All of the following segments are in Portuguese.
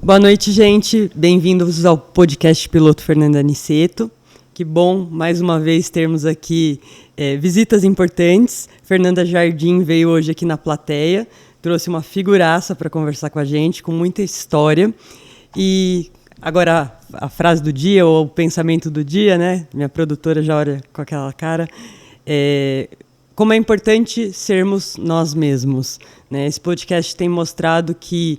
Boa noite, gente. Bem-vindos ao podcast Piloto Fernanda Aniceto. Que bom, mais uma vez, termos aqui visitas importantes. Fernanda Jardim veio hoje aqui na plateia, trouxe uma figuraça para conversar com a gente, com muita história. E agora a frase do dia, ou o pensamento do dia, né? Minha produtora já olha com aquela cara. Como é importante sermos nós mesmos, né? Esse podcast tem mostrado que,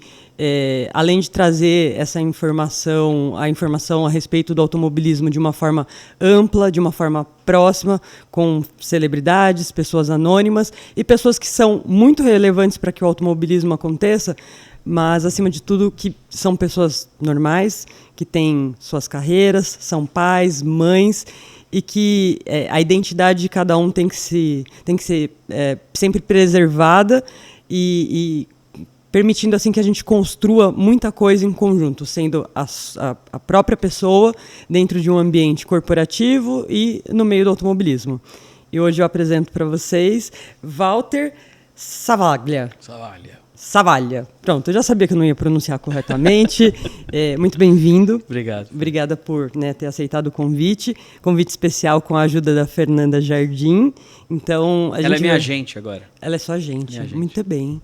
além de trazer essa informação, a informação a respeito do automobilismo de uma forma ampla, de uma forma próxima, com celebridades, pessoas anônimas e pessoas que são muito relevantes para que o automobilismo aconteça, mas, acima de tudo, que são pessoas normais, que têm suas carreiras, são pais, mães, e que a identidade de cada um tem que ser sempre preservada e permitindo assim que a gente construa muita coisa em conjunto, sendo a própria pessoa dentro de um ambiente corporativo e no meio do automobilismo. E hoje eu apresento para vocês Walter Savaglia. Pronto, eu já sabia que eu não ia pronunciar corretamente. Muito bem-vindo. Obrigado. Obrigada por ter aceitado o convite. Convite especial com a ajuda da Fernanda Jardim. Então, ela é minha agente agora. Ela é sua agente. Minha agente. Muito bem.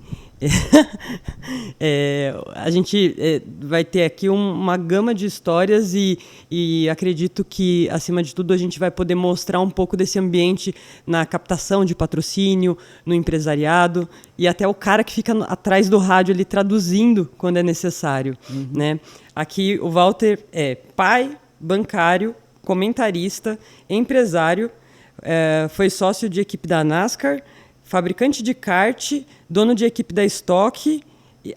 A gente vai ter aqui uma gama de histórias e acredito que, acima de tudo, a gente vai poder mostrar um pouco desse ambiente na captação de patrocínio, no empresariado e até o cara que fica atrás do rádio ali traduzindo quando é necessário. Uhum. Né? Aqui o Walter é pai, bancário, comentarista, empresário, foi sócio de equipe da NASCAR, fabricante de kart, dono de equipe da Stock,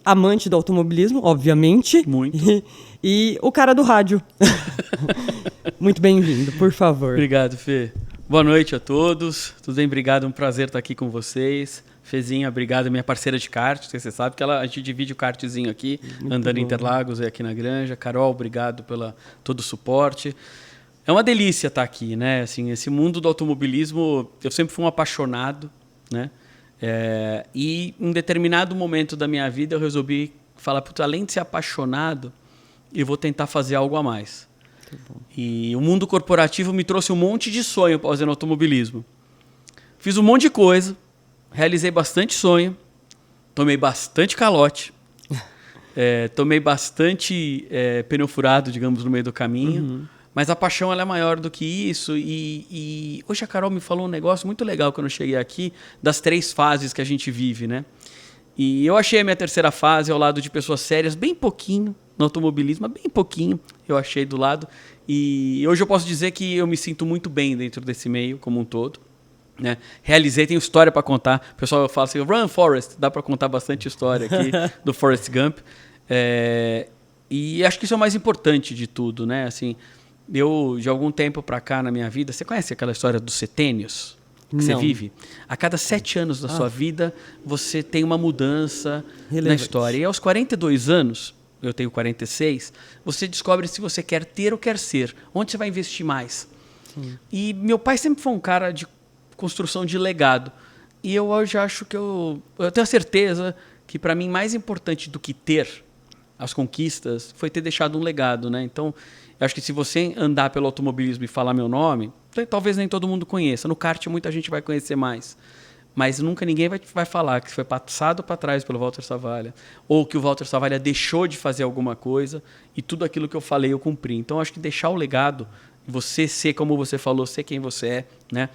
amante do automobilismo, obviamente. Muito. E o cara do rádio. Muito bem-vindo, por favor. Obrigado, Fê. Boa noite a todos. Tudo bem? Obrigado, um prazer estar aqui com vocês. Fezinha, obrigado, minha parceira de kart. Você sabe que a gente divide o kartzinho aqui, muito andando bom. Em Interlagos e aqui na Granja. Carol, obrigado pelo todo o suporte. É uma delícia estar aqui, né? Assim, esse mundo do automobilismo, eu sempre fui um apaixonado, né? E em um determinado momento da minha vida eu resolvi falar, além de ser apaixonado, eu vou tentar fazer algo a mais. E o mundo corporativo me trouxe um monte de sonho fazendo automobilismo. Fiz um monte de coisa, realizei bastante sonho, tomei bastante calote, tomei bastante pneu furado, digamos, no meio do caminho. Uhum. Mas a paixão ela é maior do que isso e hoje a Carol me falou um negócio muito legal quando eu cheguei aqui, das 3 fases que a gente vive, né? E eu achei a minha terceira fase ao lado de pessoas sérias, bem pouquinho no automobilismo, bem pouquinho eu achei do lado. E hoje eu posso dizer que eu me sinto muito bem dentro desse meio como um todo. Né? Realizei, tenho história para contar. O pessoal fala assim, Run Forrest, dá para contar bastante história aqui do Forrest Gump. E acho que isso é o mais importante de tudo, né? Assim, eu, de algum tempo para cá na minha vida, você conhece aquela história dos setênios que você vive? A cada 7 anos da sua vida, você tem uma mudança na história. E aos 42 anos, eu tenho 46, você descobre se você quer ter ou quer ser. Onde você vai investir mais? Sim. E meu pai sempre foi um cara de construção de legado. E eu hoje acho que eu tenho a certeza que, para mim, mais importante do que ter as conquistas foi ter deixado um legado, né? Então, eu acho que se você andar pelo automobilismo e falar meu nome, talvez nem todo mundo conheça. No kart muita gente vai conhecer mais. Mas nunca ninguém vai falar que foi passado para trás pelo Walter Savaglia. Ou que o Walter Savaglia deixou de fazer alguma coisa e tudo aquilo que eu falei eu cumpri. Então, eu acho que deixar o legado, você ser como você falou, ser quem você é, né?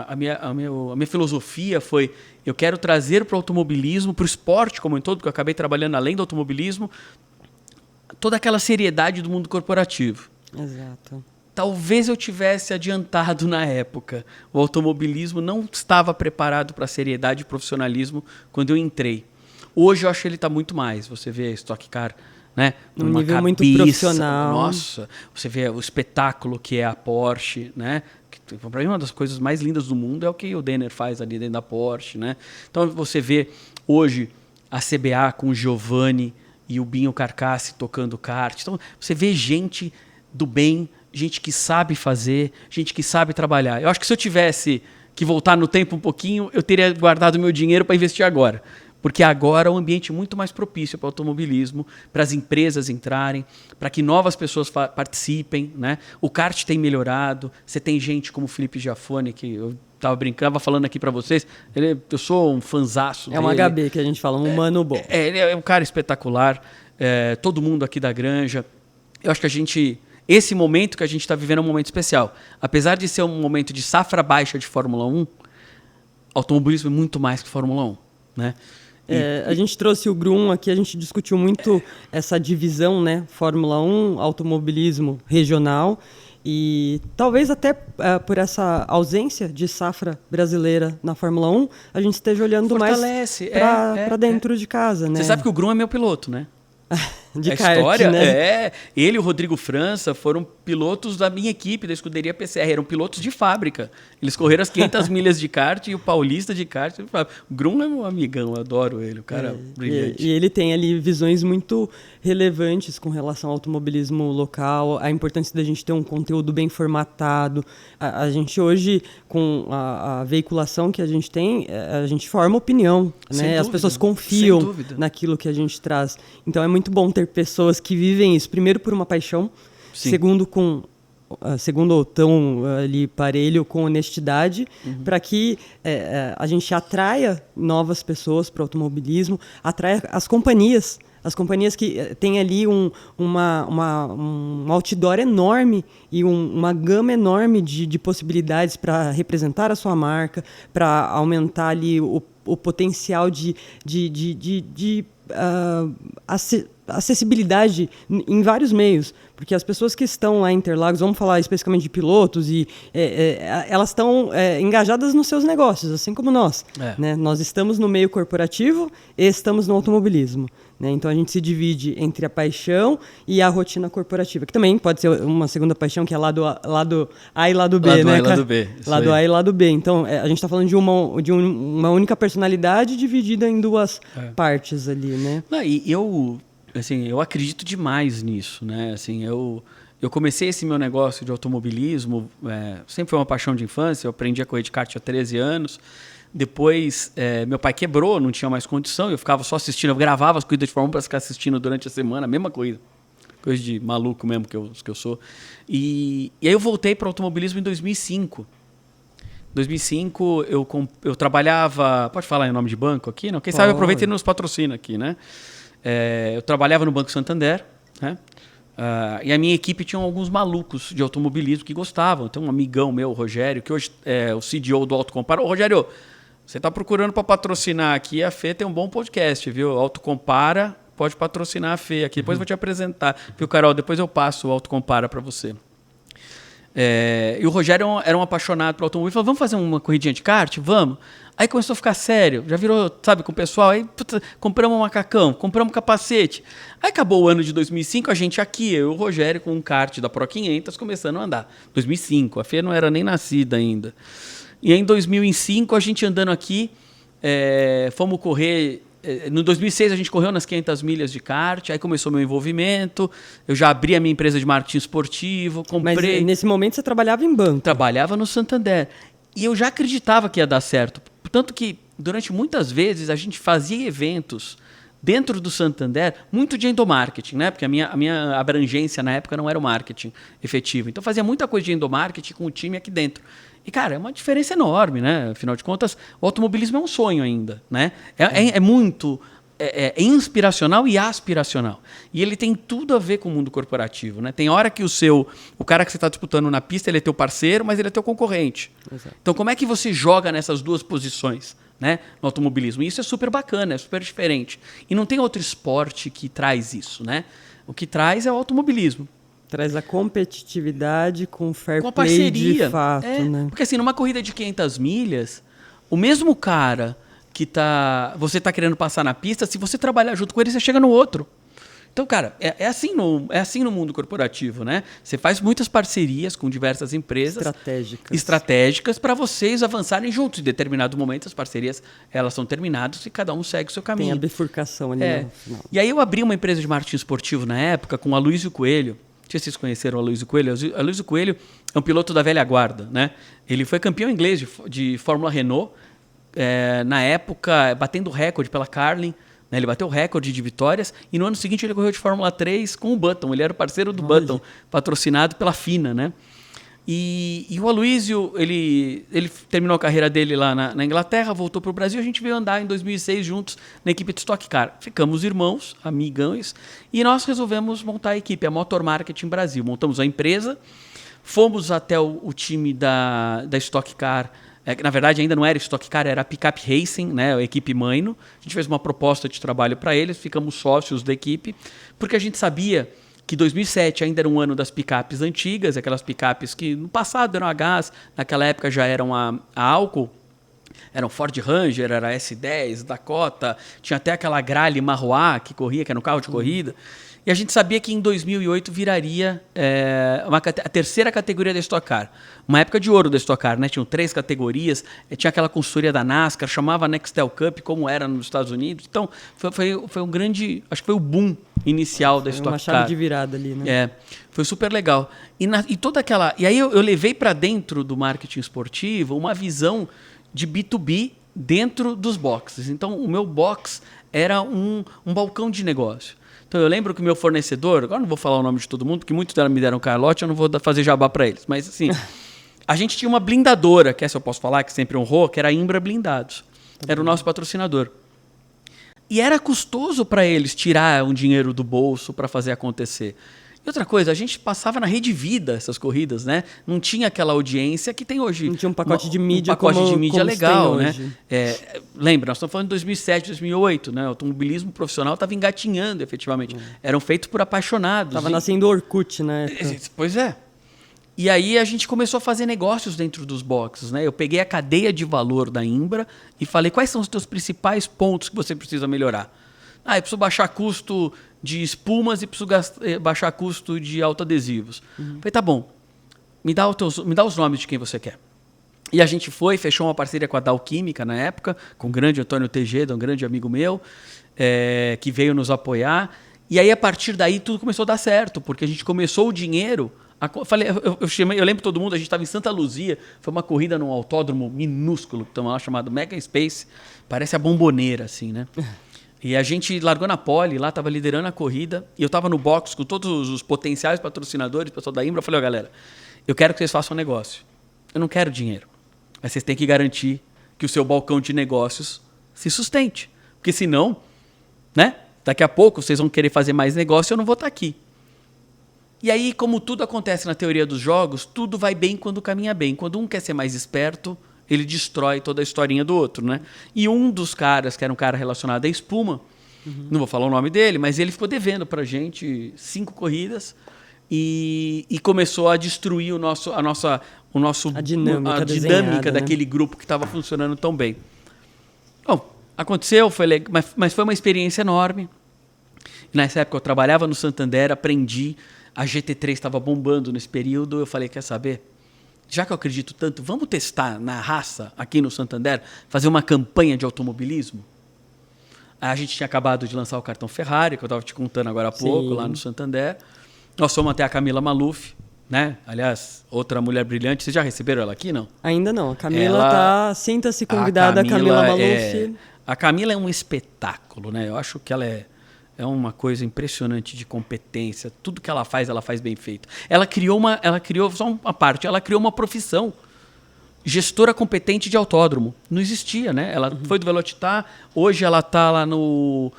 A minha filosofia foi, eu quero trazer para o automobilismo, para o esporte como um todo, porque eu acabei trabalhando além do automobilismo, toda aquela seriedade do mundo corporativo. Exato. Talvez eu tivesse adiantado na época. O automobilismo não estava preparado para a seriedade e profissionalismo quando eu entrei. Hoje eu acho que ele está muito mais. Você vê a Stock Car, né? Um nível muito profissional. Nossa, você vê o espetáculo que é a Porsche, né? Para mim, uma das coisas mais lindas do mundo é o que o Denner faz ali dentro da Porsche, né? Então você vê hoje a CBA com o Giovanni e o Binho Carcassi tocando kart. Então você vê gente do bem, gente que sabe fazer, gente que sabe trabalhar. Eu acho que se eu tivesse que voltar no tempo um pouquinho, eu teria guardado meu dinheiro para investir agora. Porque agora é um ambiente muito mais propício para o automobilismo, para as empresas entrarem, para que novas pessoas participem, né? O kart tem melhorado, você tem gente como o Felipe Giafone, que eu estava falando aqui para vocês, eu sou um fanzaço dele. É um HB que a gente fala, um humano bom. Ele é um cara espetacular, todo mundo aqui da Granja. Eu acho que esse momento que a gente está vivendo é um momento especial. Apesar de ser um momento de safra baixa de Fórmula 1, automobilismo é muito mais que Fórmula 1, né? A gente trouxe o Grum aqui, a gente discutiu muito essa divisão, né? Fórmula 1, automobilismo regional, e talvez até por essa ausência de safra brasileira na Fórmula 1, a gente esteja olhando Fortalece, mais para dentro de casa, né? Você sabe que o Grum é meu piloto, né? De a kart, história, né? Ele e o Rodrigo França foram pilotos da minha equipe, da escuderia PCR, eram pilotos de fábrica. Eles correram as 500 milhas de kart e o paulista de kart. O Grum é meu amigão, eu adoro ele, o cara brilhante. E ele tem ali visões muito relevantes com relação ao automobilismo local, a importância da gente ter um conteúdo bem formatado. A gente hoje, com a veiculação que a gente tem, a gente forma opinião, né? As pessoas confiam naquilo que a gente traz. Então é muito bom ter pessoas que vivem isso, primeiro por uma paixão, segundo ou tão ali parelho com honestidade, para que a gente atraia novas pessoas para o automobilismo, atraia as companhias que têm ali um outdoor enorme e uma gama enorme de possibilidades para representar a sua marca, para aumentar ali o potencial de acessibilidade em vários meios, porque as pessoas que estão lá em Interlagos, vamos falar especificamente de pilotos, elas estão engajadas nos seus negócios, assim como nós. Né? Nós estamos no meio corporativo e estamos no automobilismo. Né? Então a gente se divide entre a paixão e a rotina corporativa, que também pode ser uma segunda paixão, que é lado A e lado B. Lado né? A e lado B. Lado A e lado B. Então a gente está falando de uma única personalidade dividida em duas partes ali. Né? E eu acredito demais nisso, né? Assim, eu comecei esse meu negócio de automobilismo, sempre foi uma paixão de infância, eu aprendi a correr de kart há 13 anos, depois meu pai quebrou, não tinha mais condição, eu ficava só assistindo, eu gravava as corridas de Fórmula 1 para ficar assistindo durante a semana, a mesma coisa de maluco mesmo que eu sou. E aí eu voltei para o automobilismo em 2005. Em 2005 eu trabalhava, pode falar em nome de banco aqui? Não? Quem sabe eu aproveito e nos patrocina aqui, né? Eu trabalhava no Banco Santander, né? E a minha equipe tinha alguns malucos de automobilismo que gostavam. Tem um amigão meu, o Rogério, que hoje é o CDO do Autocompara. Ô, Rogério, você está procurando para patrocinar aqui, a Fê tem um bom podcast, viu? Autocompara pode patrocinar a Fê aqui. Depois eu vou te apresentar, viu, Carol? Depois eu passo o Autocompara para você. E o Rogério era um apaixonado pelo automóvel. Ele falou, vamos fazer uma corridinha de kart? Vamos. Aí começou a ficar sério. Já virou, sabe, com o pessoal. Aí compramos um macacão, compramos um capacete. Aí acabou o ano de 2005, a gente aqui, eu e o Rogério, com um kart da Pro 500, começando a andar. 2005, a Fê não era nem nascida ainda. E aí em 2005, a gente andando aqui, fomos correr... No 2006 a gente correu nas 500 milhas de kart, aí começou meu envolvimento, eu já abri a minha empresa de marketing esportivo, comprei... Mas nesse momento você trabalhava em banco? Trabalhava no Santander. E eu já acreditava que ia dar certo. Tanto que, durante muitas vezes, a gente fazia eventos dentro do Santander, muito de endomarketing, né? Porque a minha abrangência na época não era o marketing efetivo. Então fazia muita coisa de endomarketing com o time aqui dentro. E, cara, é uma diferença enorme, né? Afinal de contas, o automobilismo é um sonho ainda, né? É muito... É inspiracional e aspiracional. E ele tem tudo a ver com o mundo corporativo, né? Tem hora que o cara que você está disputando na pista, ele é teu parceiro, mas ele é teu concorrente. Exato. Então, como é que você joga nessas duas posições, né, no automobilismo? E isso é super bacana, é super diferente. E não tem outro esporte que traz isso, né? O que traz é o automobilismo. Traz a competitividade com fair com a play parceria, de fato, né? Porque assim, numa corrida de 500 milhas, o mesmo cara que você está querendo passar na pista, se você trabalhar junto com ele, você chega no outro. Então, cara, é assim no mundo corporativo, né? Você faz muitas parcerias com diversas empresas estratégicas para vocês avançarem juntos. Em determinado momento, as parcerias elas são terminadas e cada um segue o seu caminho. Tem a bifurcação ali no final. E aí eu abri uma empresa de marketing esportivo na época com o Aloysio Coelho. Não sei se vocês conheceram o Aloysio Coelho. O Aloysio Coelho é um piloto da velha guarda, né? Ele foi campeão inglês de Fórmula Renault. na época, batendo recorde pela Carlin. Né? Ele bateu o recorde de vitórias e no ano seguinte ele correu de Fórmula 3 com o Button. Ele era o parceiro do Button, patrocinado pela FINA, né? E o Aloysio, ele terminou a carreira dele lá na Inglaterra, voltou para o Brasil, a gente veio andar em 2006 juntos na equipe de Stock Car. Ficamos irmãos, amigões, e nós resolvemos montar a equipe, a Motor Marketing Brasil. Montamos a empresa, fomos até o time da Stock Car, que na verdade ainda não era Stock Car, era a Pickup Racing, né, a equipe Maino. A gente fez uma proposta de trabalho para eles, ficamos sócios da equipe, porque a gente sabia que 2007 ainda era um ano das picapes antigas, aquelas picapes que no passado eram a gás, naquela época já eram a álcool. Eram Ford Ranger, era S10, Dakota, tinha até aquela Grale Marroá que corria, que era um carro de corrida. E a gente sabia que em 2008 viraria a terceira categoria da Stock Car. Uma época de ouro da Stock Car, né? Tinham 3 categorias, tinha aquela consultoria da NASCAR, chamava Nextel Cup, como era nos Estados Unidos. Então, foi um grande... Acho que foi o boom inicial da Stock Car. Uma chave de virada ali, né? Foi super legal. E toda aquela... E aí eu levei para dentro do marketing esportivo uma visão de B2B dentro dos boxes. Então, o meu box era um balcão de negócio. Então, eu lembro que o meu fornecedor, agora não vou falar o nome de todo mundo, porque muitos me deram calote, eu não vou fazer jabá para eles. Mas, assim, a gente tinha uma blindadora, que essa eu posso falar, que sempre honrou, que era a Imbra Blindados. Era o nosso patrocinador. E era custoso para eles tirar um dinheiro do bolso para fazer acontecer. E outra coisa, a gente passava na Rede Vida essas corridas, né? Não tinha aquela audiência que tem hoje. Não tinha um pacote de mídia como legal, né? Hoje. Lembra, nós estamos falando de 2007, 2008, né? O automobilismo profissional estava engatinhando, efetivamente. Eram feitos por apaixonados. Estava nascendo o Orkut, né? Pois é. E aí a gente começou a fazer negócios dentro dos boxes, né? Eu peguei a cadeia de valor da Imbra e falei, quais são os teus principais pontos que você precisa melhorar? Eu preciso baixar custo de espumas e preciso baixar custo de autoadesivos. Falei, tá bom, me dá os nomes de quem você quer. E a gente fechou uma parceria com a Dow Química na época, com o grande Antônio Tejeda, um grande amigo meu, que veio nos apoiar. E aí, a partir daí, tudo começou a dar certo, porque a gente começou o dinheiro... Eu lembro todo mundo, a gente estava em Santa Luzia, foi uma corrida num autódromo minúsculo, chamado Mega Space, parece a Bomboneira, assim, né? E a gente largou na pole, lá estava liderando a corrida, e eu estava no box com todos os potenciais patrocinadores, pessoal da Imbra. Eu falei, galera, eu quero que vocês façam um negócio. Eu não quero dinheiro, mas vocês têm que garantir que o seu balcão de negócios se sustente. Porque senão, né, daqui a pouco vocês vão querer fazer mais negócio e eu não vou estar aqui. E aí, como tudo acontece na teoria dos jogos, tudo vai bem quando caminha bem. Quando um quer ser mais esperto, ele destrói toda a historinha do outro, né? E um dos caras, que era um cara relacionado à espuma, não vou falar o nome dele, mas ele ficou devendo pra gente 5 corridas e começou a destruir a dinâmica daquele grupo que estava funcionando tão bem. Bom, aconteceu, foi legal, mas foi uma experiência enorme. Nessa época eu trabalhava no Santander, aprendi, a GT3 estava bombando nesse período, eu falei, quer saber? Já que eu acredito tanto, vamos testar na raça, aqui no Santander, fazer uma campanha de automobilismo? A gente tinha acabado de lançar o cartão Ferrari, que eu estava te contando agora há pouco, lá no Santander. Nós fomos até a Camila Maluf, né? Aliás, outra mulher brilhante. Vocês já receberam ela aqui, não? Ainda não. A Camila sinta-se convidada, a Camila Maluf. A Camila é um espetáculo, né? Eu acho que ela é uma coisa impressionante de competência. Tudo que ela faz bem feito. Ela criou só uma parte, ela criou uma profissão. Gestora competente de autódromo. Não existia, né? Ela foi do Velocitar, hoje ela está lá no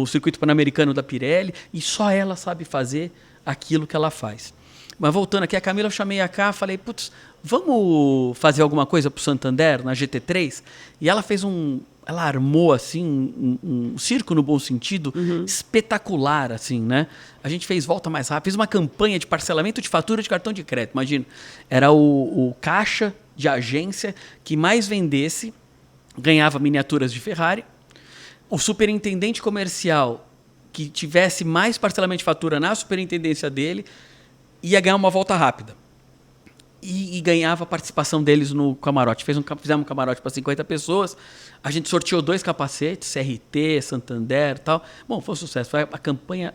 circuito pan-americano da Pirelli e só ela sabe fazer aquilo que ela faz. Mas voltando aqui, a Camila eu chamei a cá, falei, putz, vamos fazer alguma coisa pro Santander na GT3? E ela fez ela armou assim um circo no bom sentido, espetacular assim, né? A gente fez volta mais rápida, fez uma campanha de parcelamento de fatura de cartão de crédito. Imagina, era o caixa de agência que mais vendesse ganhava miniaturas de Ferrari. O superintendente comercial que tivesse mais parcelamento de fatura na superintendência dele ia ganhar uma volta rápida. E ganhava a participação deles no camarote. Fizemos um camarote para 50 pessoas. A gente sorteou 2 capacetes, CRT, Santander e tal. Bom, foi um sucesso. Foi a campanha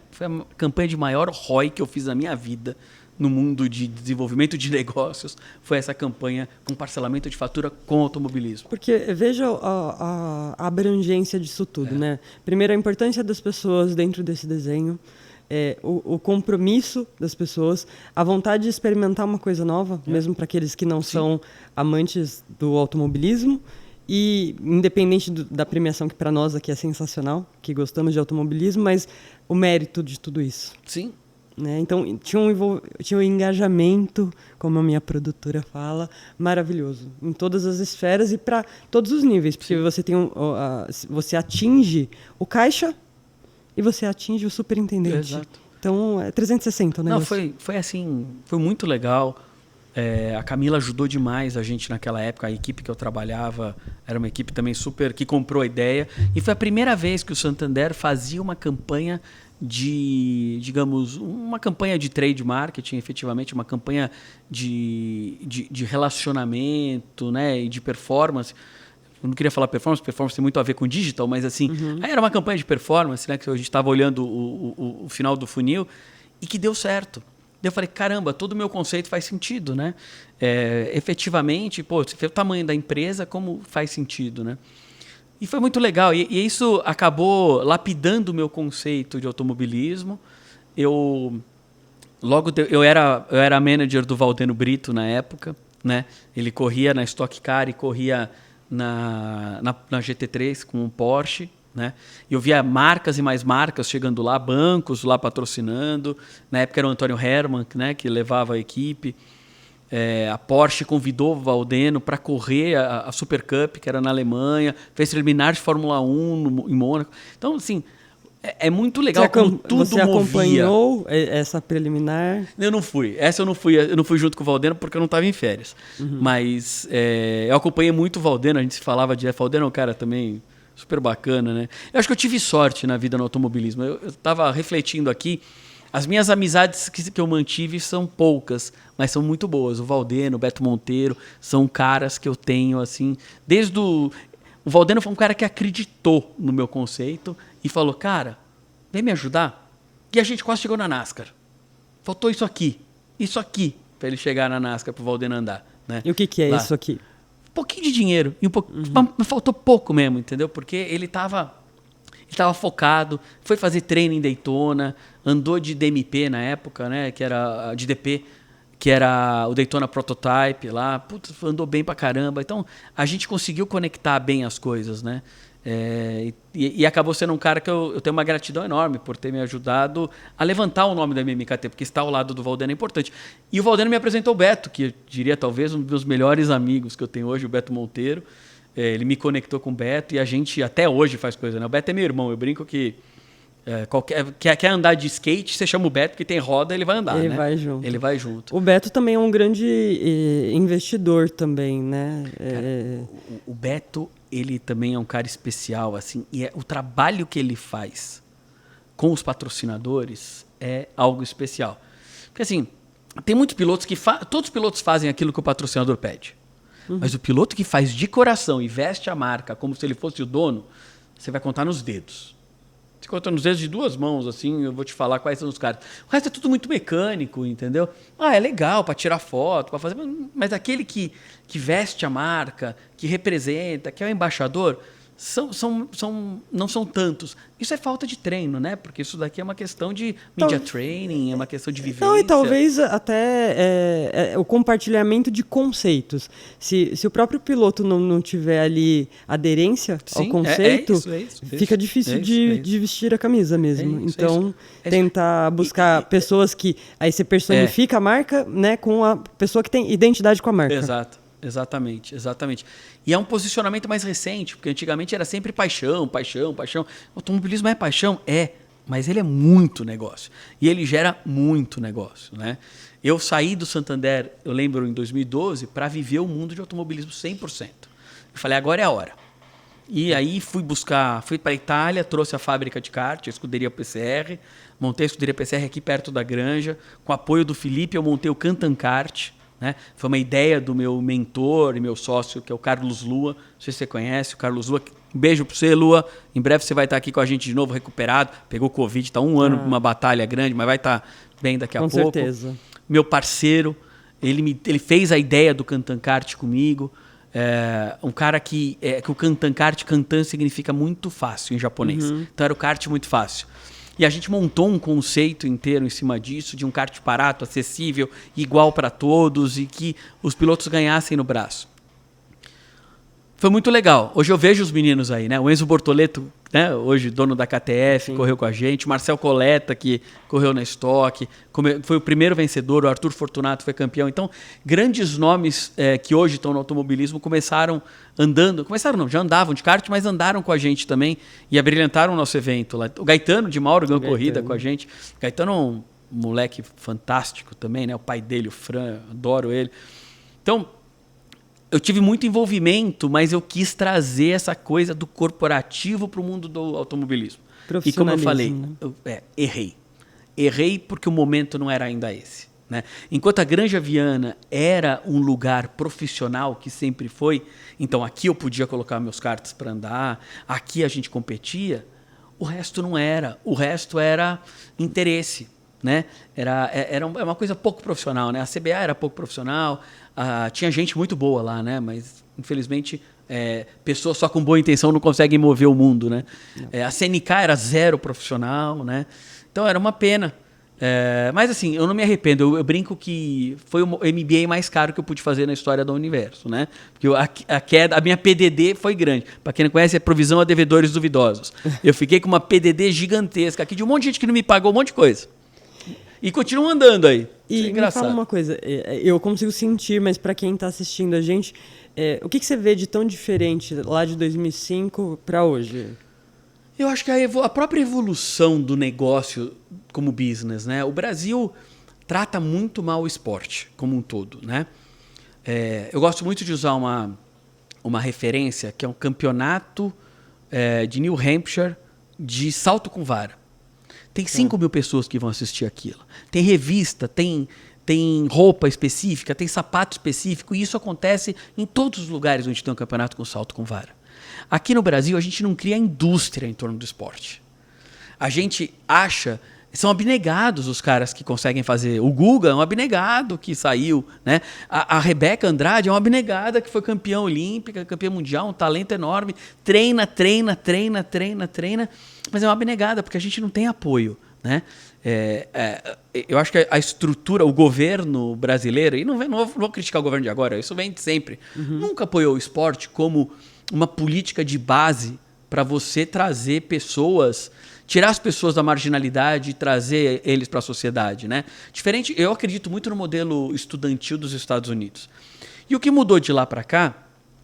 de maior ROI que eu fiz na minha vida no mundo de desenvolvimento de negócios foi essa campanha com parcelamento de fatura com automobilismo. Porque veja a abrangência disso tudo, né? Primeiro, a importância das pessoas dentro desse desenho, o compromisso das pessoas, a vontade de experimentar uma coisa nova, mesmo para aqueles que não são amantes do automobilismo, e independente da premiação, que para nós aqui é sensacional, que gostamos de automobilismo, mas o mérito de tudo isso. Sim. Né? Então, tinha um engajamento, como a minha produtora fala, maravilhoso, em todas as esferas e para todos os níveis, porque você atinge o caixa e você atinge o superintendente. Exato. Então, é 360 o negócio. Não, foi assim, foi muito legal. A Camila ajudou demais a gente naquela época. A equipe que eu trabalhava era uma equipe também super que comprou a ideia. E foi a primeira vez que o Santander fazia uma campanha digamos, uma campanha de trade marketing, efetivamente, uma campanha de relacionamento, né, e de performance. Eu não queria falar performance tem muito a ver com digital, mas assim, aí era uma campanha de performance, né, que a gente estava olhando o final do funil e que deu certo. Eu falei, caramba, todo o meu conceito faz sentido, né? Efetivamente, você vê o tamanho da empresa, como faz sentido, né? E foi muito legal. E isso acabou lapidando o meu conceito de automobilismo. Eu era manager do Valdeno Brito na época, né? Ele corria na Stock Car e corria na GT3 com um Porsche, né? E eu via marcas e mais marcas chegando lá, bancos lá patrocinando. Na época era o Antônio Hermann, né, que levava a equipe. A Porsche convidou o Valdeno para correr a Super Cup, que era na Alemanha, fez preliminar de Fórmula 1 em Mônaco. Então, assim, é muito legal como tudo você movia. Acompanhou essa preliminar? Eu não fui. Essa eu não fui junto com o Valdeno porque eu não estava em férias. Mas eu acompanhei muito o Valdeno, a gente se falava de Valdeno, é um cara também super bacana, né? Eu acho que eu tive sorte na vida no automobilismo. Eu estava refletindo aqui. As minhas amizades que eu mantive são poucas, mas são muito boas. O Valdeno, o Beto Monteiro, são caras que eu tenho, assim, desde o Valdeno foi um cara que acreditou no meu conceito e falou, cara, vem me ajudar. E a gente quase chegou na NASCAR. Faltou isso aqui, para ele chegar na NASCAR, para o Valdeno andar. Né? E o que é isso aqui? Um pouquinho de dinheiro, mas faltou pouco mesmo, entendeu? Porque ele estava focado, foi fazer treino em Daytona, andou de DMP na época, né, que era de DP, que era o Daytona Prototype lá, putz, andou bem pra caramba. Então, a gente conseguiu conectar bem as coisas, né? E acabou sendo um cara que eu tenho uma gratidão enorme por ter me ajudado a levantar o nome da MMKT, porque estar ao lado do Valdeno é importante. E o Valdeno me apresentou o Beto, que eu diria talvez um dos meus melhores amigos que eu tenho hoje, o Beto Monteiro. Ele me conectou com o Beto e a gente até hoje faz coisa, né? O Beto é meu irmão, eu brinco que quer andar de skate, você chama o Beto, porque tem roda, ele vai andar, ele né? vai junto. Ele vai junto. O Beto também é um grande investidor também, né? Cara, o Beto, ele também é um cara especial, assim, e o trabalho que ele faz com os patrocinadores é algo especial. Porque, assim, tem muitos pilotos que... Todos os pilotos fazem aquilo que o patrocinador pede. Mas o piloto que faz de coração e veste a marca como se ele fosse o dono, você vai contar nos dedos. Você conta nos dedos de duas mãos, assim, eu vou te falar quais são os caras. O resto é tudo muito mecânico, entendeu? É legal para tirar foto, para fazer... Mas aquele que veste a marca, que representa, que é o embaixador... não são tantos. Isso é falta de treino, né? Porque isso daqui é uma questão de media training, é uma questão de vivência. Não, e talvez até o compartilhamento de conceitos. Se o próprio piloto não tiver ali aderência ao conceito, fica difícil de vestir a camisa mesmo. Então, tentar buscar pessoas que... Aí você personifica a marca, né, com a pessoa que tem identidade com a marca. Exato. Exatamente. E é um posicionamento mais recente, porque antigamente era sempre paixão. O automobilismo é paixão? Mas ele é muito negócio. E ele gera muito negócio, né? Eu saí do Santander, eu lembro, em 2012, para viver o mundo de automobilismo 100%. Eu falei, agora é a hora. E aí fui para a Itália, trouxe a fábrica de kart, a escuderia PCR, montei a escuderia PCR aqui perto da Granja. Com o apoio do Felipe, eu montei o Cantan Kart, né? Foi uma ideia do meu mentor e meu sócio, que é o Carlos Lua. Não sei se você conhece o Carlos Lua. Um beijo para você, Lua. Em breve você vai estar aqui com a gente de novo, recuperado. Pegou Covid, está um ano numa batalha grande, mas vai estar bem daqui a pouco. Com certeza. meu parceiro. Ele fez a ideia do Kantan Kart comigo. Um cara que o Kantan Kart, Kantan significa muito fácil em japonês. Então era o kart muito fácil. E a gente montou um conceito inteiro em cima disso, de um kart barato, acessível, igual para todos e que os pilotos ganhassem no braço. Foi muito legal. Hoje eu vejo os meninos aí, né? O Enzo Bortoleto, né? Hoje dono da KTF, sim, correu com a gente. O Marcel Coletta, que correu na Stock, foi o primeiro vencedor. O Arthur Fortunato foi campeão. Então, grandes nomes que hoje estão no automobilismo começaram andando. Começaram não, já andavam de kart, mas andaram com a gente também e abrilhantaram o nosso evento lá. O Gaetano de Mauro ganhou corrida com a gente. O Gaetano é um moleque fantástico também, né? O pai dele, o Fran, adoro ele. Então, eu tive muito envolvimento, mas eu quis trazer essa coisa do corporativo para o mundo do automobilismo. E como eu falei, errei. Errei porque o momento não era ainda esse, né? Enquanto a Granja Viana era um lugar profissional, que sempre foi, então aqui eu podia colocar meus karts para andar, aqui a gente competia, o resto não era. O resto era interesse, né? Era uma coisa pouco profissional, né? A CBA era pouco profissional, tinha gente muito boa lá, né? Mas infelizmente pessoas só com boa intenção não conseguem mover o mundo, né? A CNK era zero profissional, né? Então era uma pena. Mas assim, eu não me arrependo. Eu brinco que foi o MBA mais caro que eu pude fazer na história do universo, né? Porque a minha PDD foi grande. Para quem não conhece, é provisão a devedores duvidosos. Eu fiquei com uma PDD gigantesca aqui de um monte de gente que não me pagou um monte de coisa. E continuam andando aí. E é engraçado. Me fala uma coisa, eu consigo sentir, mas para quem está assistindo a gente, o que você vê de tão diferente lá de 2005 para hoje? Eu acho que a própria evolução do negócio como business, né? O Brasil trata muito mal o esporte como um todo, né? Eu gosto muito de usar uma referência que é um campeonato de New Hampshire de salto com vara. Tem 5 mil pessoas que vão assistir aquilo. Tem revista, tem roupa específica, tem sapato específico, e isso acontece em todos os lugares onde tem um campeonato com salto com vara. Aqui no Brasil, a gente não cria indústria em torno do esporte. A gente acha... São abnegados os caras que conseguem fazer. O Guga é um abnegado que saiu, né? A Rebeca Andrade é uma abnegada que foi campeã olímpica, campeã mundial, um talento enorme. Treina, mas é uma abnegada, porque a gente não tem apoio, né? Eu acho que a estrutura, o governo brasileiro, e não vou criticar o governo de agora, isso vem de sempre, nunca apoiou o esporte como uma política de base para você trazer pessoas... Tirar as pessoas da marginalidade e trazer eles para a sociedade, né? Diferente, eu acredito muito no modelo estudantil dos Estados Unidos. E o que mudou de lá para cá,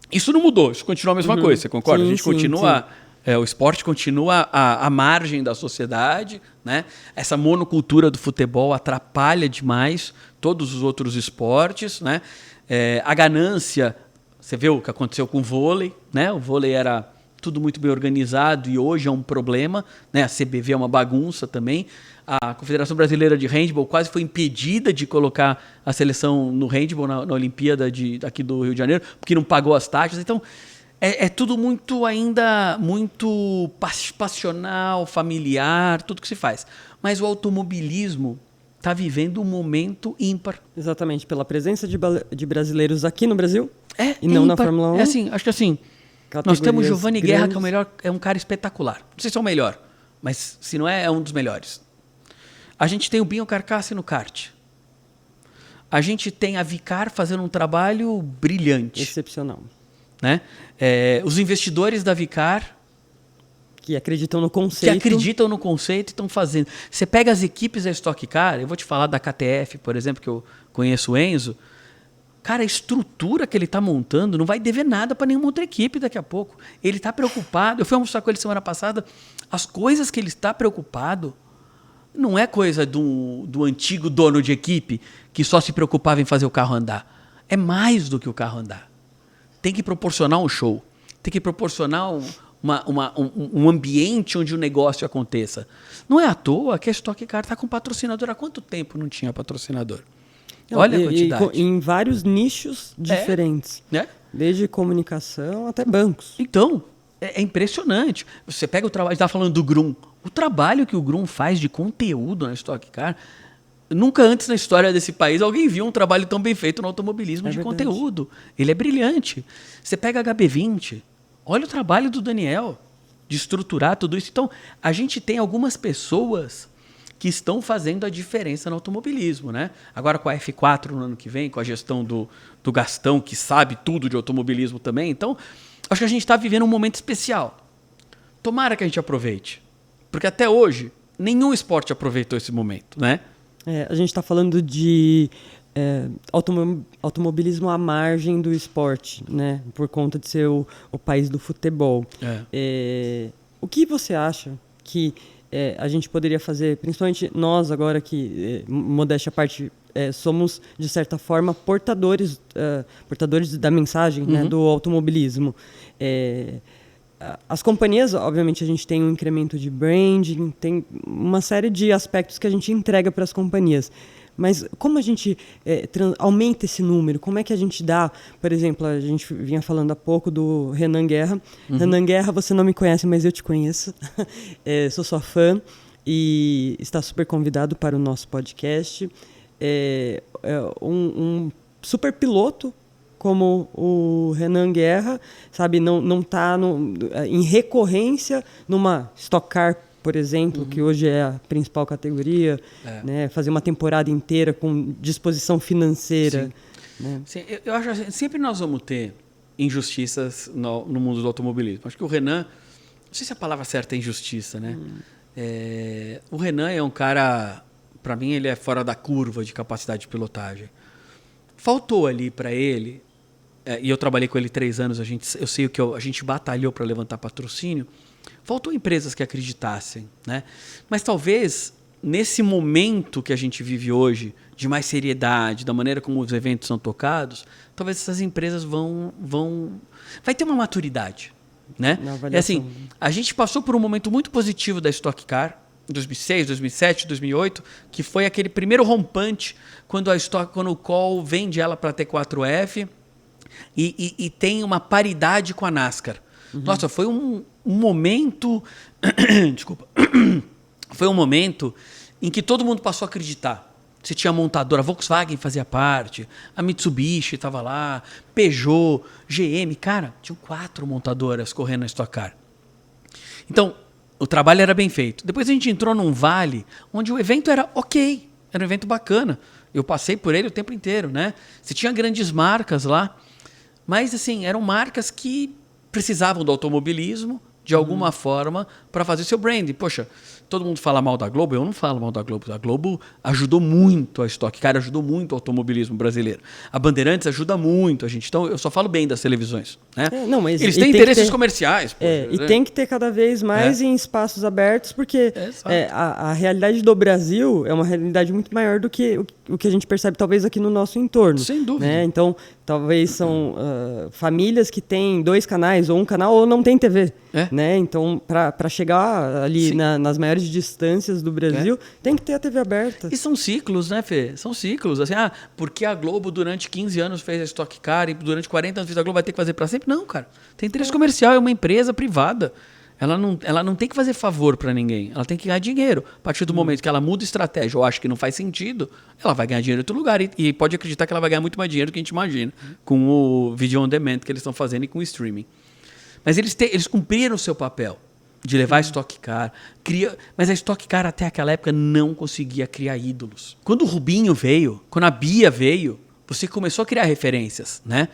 isso não mudou, isso continua a mesma coisa, você concorda? Sim, a gente continua, o esporte continua à margem da sociedade, né? Essa monocultura do futebol atrapalha demais todos os outros esportes, né? A ganância, você vê o que aconteceu com o vôlei, né? O vôlei era... tudo muito bem organizado e hoje é um problema, né? A CBV é uma bagunça também. A Confederação Brasileira de Handball quase foi impedida de colocar a seleção no handball na Olimpíada aqui do Rio de Janeiro, porque não pagou as taxas. Então, tudo muito passional, familiar, tudo que se faz. Mas o automobilismo está vivendo um momento ímpar. Exatamente, pela presença de brasileiros aqui no Brasil e não ímpar. Na Fórmula 1. Acho que assim... Nós temos Giovanni Guerra, que é um cara espetacular. Não sei se é o melhor, mas se não é um dos melhores. A gente tem o Binho Carcassi no kart. A gente tem a Vicar fazendo um trabalho brilhante. Excepcional. Né? Os investidores da Vicar... Que acreditam no conceito. E estão fazendo. Você pega as equipes da Stock Car, eu vou te falar da KTF, por exemplo, que eu conheço o Enzo... Cara, a estrutura que ele está montando não vai dever nada para nenhuma outra equipe daqui a pouco. Ele está preocupado. Eu fui almoçar com ele semana passada. As coisas que ele está preocupado não é coisa do antigo dono de equipe que só se preocupava em fazer o carro andar. É mais do que o carro andar. Tem que proporcionar um show. Tem que proporcionar um ambiente onde o negócio aconteça. Não é à toa que a Stock Car está com patrocinador. Há quanto tempo não tinha patrocinador? Não, olha a quantidade. Em vários nichos diferentes. Desde comunicação até bancos. Então, é impressionante. Você pega o trabalho, a gente estava falando do Grum. O trabalho que o Grum faz de conteúdo na Stock Car nunca antes na história desse país alguém viu um trabalho tão bem feito no automobilismo de verdade. conteúdo. Ele é brilhante. Você pega HB20, olha o trabalho do Daniel de estruturar tudo isso. Então, a gente tem algumas pessoas que estão fazendo a diferença no automobilismo, né? Agora com a F4 no ano que vem, com a gestão do Gastão, que sabe tudo de automobilismo também. Então, acho que a gente está vivendo um momento especial. Tomara que a gente aproveite. Porque até hoje, nenhum esporte aproveitou esse momento, né? A gente está falando de automobilismo à margem do esporte, né? Por conta de ser o país do futebol. O que você acha que a gente poderia fazer, principalmente nós agora que, modéstia à parte, somos, de certa forma, portadores da mensagem, né, do automobilismo. As companhias, obviamente, a gente tem um incremento de branding, tem uma série de aspectos que a gente entrega para as companhias. Mas como a gente aumenta esse número? Como é que a gente dá... Por exemplo, a gente vinha falando há pouco do Renan Guerra. Renan Guerra, você não me conhece, mas eu te conheço. Sou sua fã e está super convidado para o nosso podcast. Um super piloto como o Renan Guerra, sabe, não está em recorrência numa Stock Car, por exemplo, que hoje é a principal categoria, né, fazer uma temporada inteira com disposição financeira. Sim. Né? Sim, eu acho assim, sempre nós vamos ter injustiças no mundo do automobilismo. Acho que o Renan, não sei se a palavra certa é injustiça, né? O Renan é um cara, para mim, ele é fora da curva de capacidade de pilotagem. Faltou ali para ele, e eu trabalhei com ele 3 anos, eu sei o que a gente batalhou para levantar patrocínio, faltou empresas que acreditassem, né? Mas talvez, nesse momento que a gente vive hoje, de mais seriedade, da maneira como os eventos são tocados, talvez essas empresas vai ter uma maturidade, né? É assim, a gente passou por um momento muito positivo da Stock Car, 2006, 2007, 2008, que foi aquele primeiro rompante quando o Cole vende ela para a T4F e tem uma paridade com a NASCAR. Nossa, foi um momento... Desculpa. Foi um momento em que todo mundo passou a acreditar. Você tinha a montadora, a Volkswagen fazia parte, a Mitsubishi estava lá, Peugeot, GM. Cara, tinham 4 montadoras correndo na Stock Car. Então, o trabalho era bem feito. Depois a gente entrou num vale onde o evento era ok, era um evento bacana. Eu passei por ele o tempo inteiro, né? Você tinha grandes marcas lá, mas assim, eram marcas que precisavam do automobilismo de alguma forma para fazer seu branding. Poxa, todo mundo fala mal da Globo, eu não falo mal da Globo. A Globo ajudou muito a Stock Car, ajudou muito o automobilismo brasileiro. A Bandeirantes ajuda muito a gente. Então, eu só falo bem das televisões. Né? Mas eles têm interesses comerciais. Poxa, e tem que ter cada vez mais em espaços abertos, porque a realidade do Brasil é uma realidade muito maior do que o que a gente percebe, talvez, aqui no nosso entorno. Sem dúvida. Né? Então, talvez são famílias que têm 2 canais, ou um canal, ou não tem TV. Né? Então, para chegar ali nas maiores distâncias do Brasil, tem que ter a TV aberta. E são ciclos, né, Fê? São ciclos. Assim, porque a Globo durante 15 anos fez a Stock Car e durante 40 anos fez a Globo, vai ter que fazer para sempre? Não, cara. Tem interesse comercial, é uma empresa privada. Ela não tem que fazer favor para ninguém. Ela tem que ganhar dinheiro. A partir do momento que ela muda estratégia ou acha que não faz sentido, ela vai ganhar dinheiro em outro lugar. E pode acreditar que ela vai ganhar muito mais dinheiro do que a gente imagina com o video on demand que eles estão fazendo e com o streaming. Mas eles cumpriram o seu papel de levar a Stock Car. Mas a Stock Car até aquela época não conseguia criar ídolos. Quando o Rubinho veio, quando a Bia veio, você começou a criar referências, né?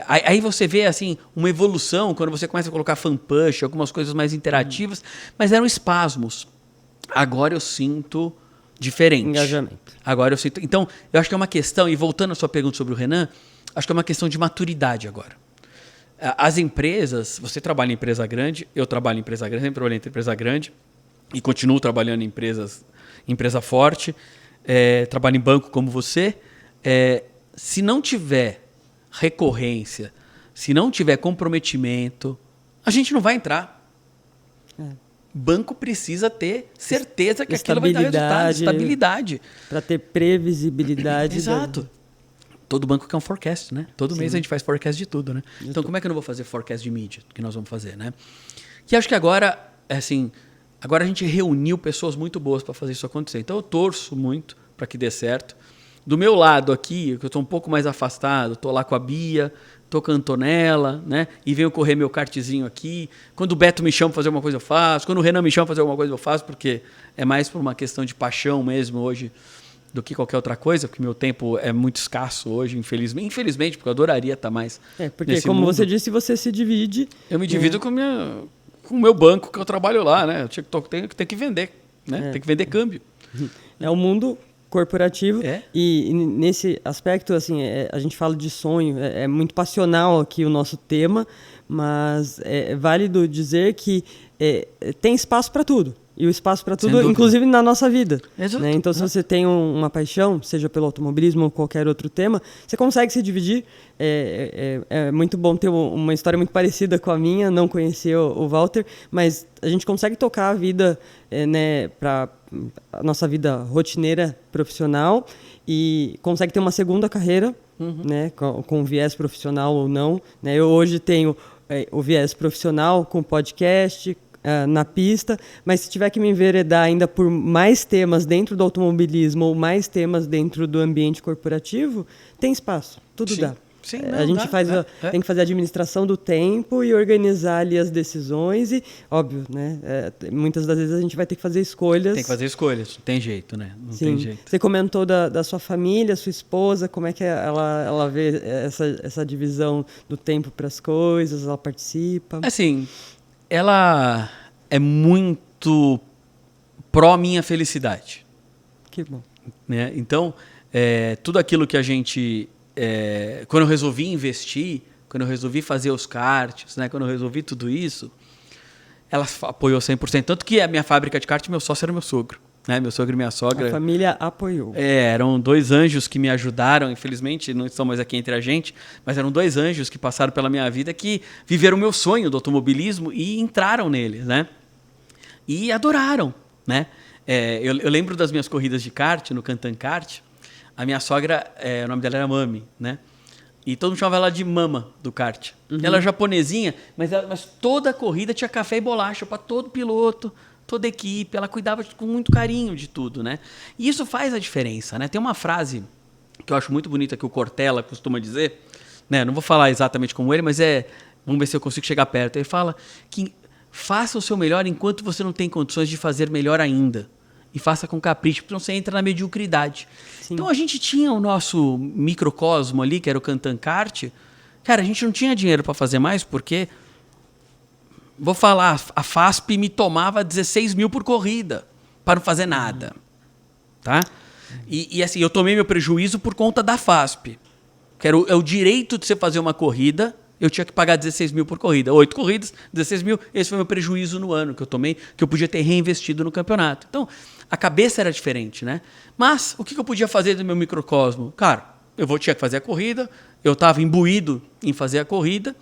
Aí você vê assim uma evolução quando você começa a colocar fan push, algumas coisas mais interativas, mas eram espasmos. Agora eu sinto diferente. Engajamento. Agora eu sinto. Então, eu acho que é uma questão, e voltando à sua pergunta sobre o Renan, acho que é uma questão de maturidade agora. As empresas, você trabalha em empresa grande, eu trabalho em empresa grande, sempre trabalhei em empresa grande e continuo trabalhando em empresa forte, trabalho em banco como você. Se não tiver recorrência, se não tiver comprometimento, a gente não vai entrar. Banco precisa ter certeza que aquilo vai dar resultado, estabilidade. Para ter previsibilidade. Exato. Todo banco quer um forecast, né? Todo mês a gente faz forecast de tudo, né? Então, como é que eu não vou fazer forecast de mídia? Que nós vamos fazer, né? E acho que agora, assim, agora a gente reuniu pessoas muito boas para fazer isso acontecer. Então, eu torço muito para que dê certo. Do meu lado aqui, que eu estou um pouco mais afastado, estou lá com a Bia, estou com a Antonella, né? E venho correr meu kartzinho aqui. Quando o Beto me chama para fazer alguma coisa, eu faço. Quando o Renan me chama para fazer alguma coisa, eu faço, porque é mais por uma questão de paixão mesmo hoje do que qualquer outra coisa, porque meu tempo é muito escasso hoje, infelizmente. Infelizmente, porque eu adoraria estar mais porque como mundo. você disse, você se divide... Eu me divido com o meu banco que eu trabalho lá, né? Eu tenho que vender, né? Tem que vender câmbio. É um mundo corporativo e nesse aspecto, assim, a gente fala de sonho, é muito passional aqui o nosso tema, mas é válido dizer que tem espaço para tudo. E o espaço para tudo, inclusive na nossa vida. Né? Então, se você tem uma paixão, seja pelo automobilismo ou qualquer outro tema, você consegue se dividir. É muito bom ter uma história muito parecida com a minha, não conhecer o Walter, mas a gente consegue tocar a vida, né, para a nossa vida rotineira profissional e consegue ter uma segunda carreira, né, com viés profissional ou não. Né? Eu hoje tenho o viés profissional com podcast, na pista, mas se tiver que me enveredar ainda por mais temas dentro do automobilismo ou mais temas dentro do ambiente corporativo, tem espaço, tudo dá. Sim, a gente tem que fazer a administração do tempo e organizar ali as decisões e, óbvio, né, muitas das vezes a gente vai ter que fazer escolhas. Tem que fazer escolhas, não tem jeito, né? Não Sim. tem jeito. Você comentou da sua família, sua esposa, como é que ela vê essa divisão do tempo para as coisas, ela participa? Assim, ela é muito pró minha felicidade. Que bom. Né? Então, tudo aquilo que a gente... quando eu resolvi investir, quando eu resolvi fazer os karts, né? Quando eu resolvi tudo isso, ela apoiou 100%. Tanto que a minha fábrica de kart, meu sócio era meu sogro. Né? Meu sogro e minha sogra... A família apoiou. Eram 2 anjos que me ajudaram, infelizmente não estão mais aqui entre a gente, mas eram 2 anjos que passaram pela minha vida que viveram o meu sonho do automobilismo e entraram nele, né? E adoraram, né? Eu lembro das minhas corridas de kart, no Cantan Kart, a minha sogra, o nome dela era Mami, né? E todo mundo chamava ela de Mama do kart. Ela é japonesinha, mas toda a corrida tinha café e bolacha para todo piloto, toda a equipe, ela cuidava com muito carinho de tudo, né? E isso faz a diferença, né? Tem uma frase que eu acho muito bonita que o Cortella costuma dizer, né? Não vou falar exatamente como ele, mas vamos ver se eu consigo chegar perto. Ele fala que faça o seu melhor enquanto você não tem condições de fazer melhor ainda. E faça com capricho, porque senão você entra na mediocridade. Sim. Então a gente tinha o nosso microcosmo ali, que era o Cantan Kart. Cara, a gente não tinha dinheiro para fazer mais, porque... Vou falar, a FASP me tomava 16 mil por corrida para não fazer nada. Tá? E assim, eu tomei meu prejuízo por conta da FASP. Que é o direito de você fazer uma corrida, eu tinha que pagar 16 mil por corrida. 8 corridas, 16 mil, esse foi meu prejuízo no ano que eu tomei, que eu podia ter reinvestido no campeonato. Então, a cabeça era diferente, né? Mas, o que eu podia fazer do meu microcosmo? Cara, tinha que fazer a corrida, eu estava imbuído em fazer a corrida,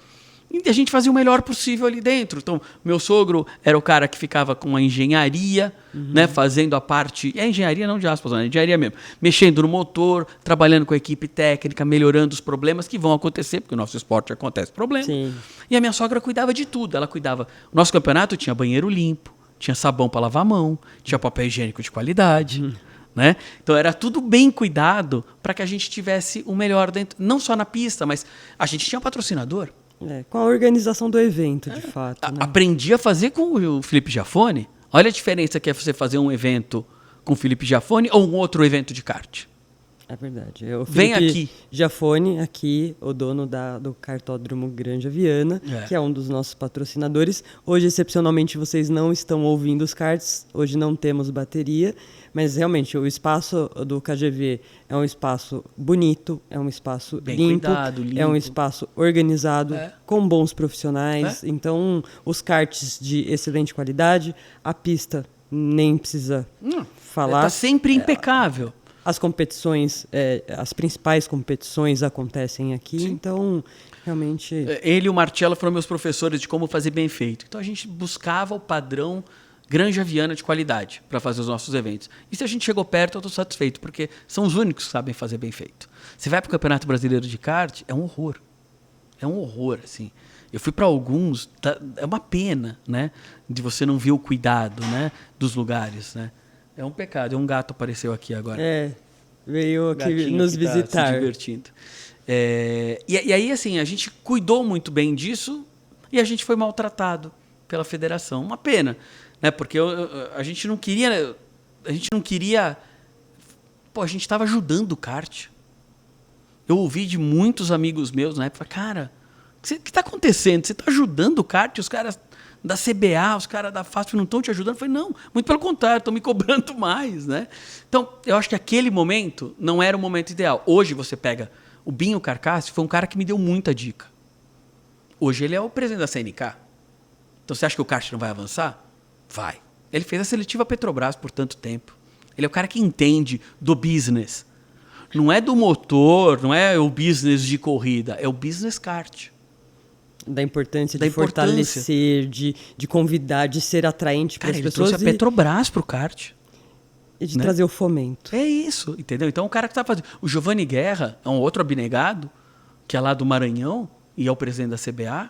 e a gente fazia o melhor possível ali dentro. Então, meu sogro era o cara que ficava com a engenharia, né, fazendo a parte... engenharia não de aspas, né, engenharia mesmo. Mexendo no motor, trabalhando com a equipe técnica, melhorando os problemas que vão acontecer, porque o nosso esporte acontece problema. Sim. E a minha sogra cuidava de tudo. Ela cuidava... O nosso campeonato tinha banheiro limpo, tinha sabão para lavar a mão, tinha papel higiênico de qualidade. Né? Então era tudo bem cuidado para que a gente tivesse o melhor dentro, não só na pista, mas a gente tinha patrocinador. Com a organização do evento, de fato. Né? Aprendi a fazer com o Felipe Giafone. Olha a diferença que é você fazer um evento com o Felipe Giafone ou um outro evento de kart. É verdade. O Vem Felipe aqui. Giafone, aqui, o dono do Kartódromo Granja Viana, que é um dos nossos patrocinadores. Hoje, excepcionalmente, vocês não estão ouvindo os karts. Hoje não temos bateria. Mas, realmente, o espaço do KGV é um espaço bonito, é um espaço bem limpo, cuidado, limpo. É um espaço organizado, com bons profissionais. Então, os karts de excelente qualidade, a pista nem precisa falar. Está sempre impecável. As competições, as principais competições acontecem aqui, Sim. Então, realmente... Ele e o Marcello foram meus professores de como fazer bem feito. Então, a gente buscava o padrão Granja Viana de qualidade para fazer os nossos eventos. E se a gente chegou perto, eu estou satisfeito, porque são os únicos que sabem fazer bem feito. Você vai para o Campeonato Brasileiro de Kart, é um horror. É um horror, assim. Eu fui para alguns, é uma pena, né? De você não ver o cuidado, né? Dos lugares, né? É um pecado. Um gato apareceu aqui agora. Veio aqui Gatinho nos que tá visitar. se divertindo. E aí, assim, a gente cuidou muito bem disso e a gente foi maltratado pela federação. Uma pena, né? Porque a gente não queria... Pô, a gente estava ajudando o kart. Eu ouvi de muitos amigos meus na época, cara, o que está acontecendo? Você está ajudando o kart? Os caras da CBA, os caras da FASP não estão te ajudando? Eu falei, não, muito pelo contrário, estão me cobrando mais, né? Então, eu acho que aquele momento não era o momento ideal. Hoje você pega o Binho Carcassi, foi um cara que me deu muita dica. Hoje ele é o presidente da CNK. Então, você acha que o kart não vai avançar? Vai. Ele fez a seletiva Petrobras por tanto tempo. Ele é o cara que entende do business. Não é do motor, não é o business de corrida, é o business kart. Da importância de fortalecer, de convidar, de ser atraente para as pessoas. Ele trouxe a Petrobras para o kart. E de trazer o fomento. É isso, entendeu? Então o cara que está fazendo... O Giovanni Guerra é um outro abnegado, que é lá do Maranhão, e é o presidente da CBA.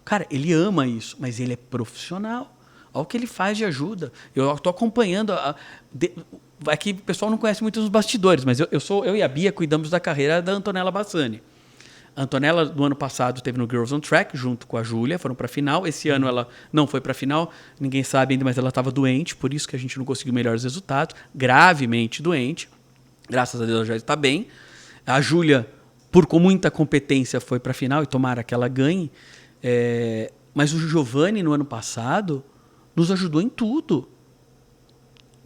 Cara, ele ama isso, mas ele é profissional. Olha o que ele faz de ajuda. Eu estou acompanhando... Aqui o pessoal não conhece muito os bastidores, mas eu e a Bia cuidamos da carreira da Antonella Bassani. A Antonella, no ano passado, esteve no Girls on Track, junto com a Júlia, foram para a final. Esse ano ela não foi para a final, ninguém sabe ainda, mas ela estava doente, por isso que a gente não conseguiu melhores resultados. Gravemente doente. Graças a Deus ela já está bem. A Júlia, com muita competência, foi para a final e tomara que ela ganhe. Mas o Giovanni, no ano passado, nos ajudou em tudo.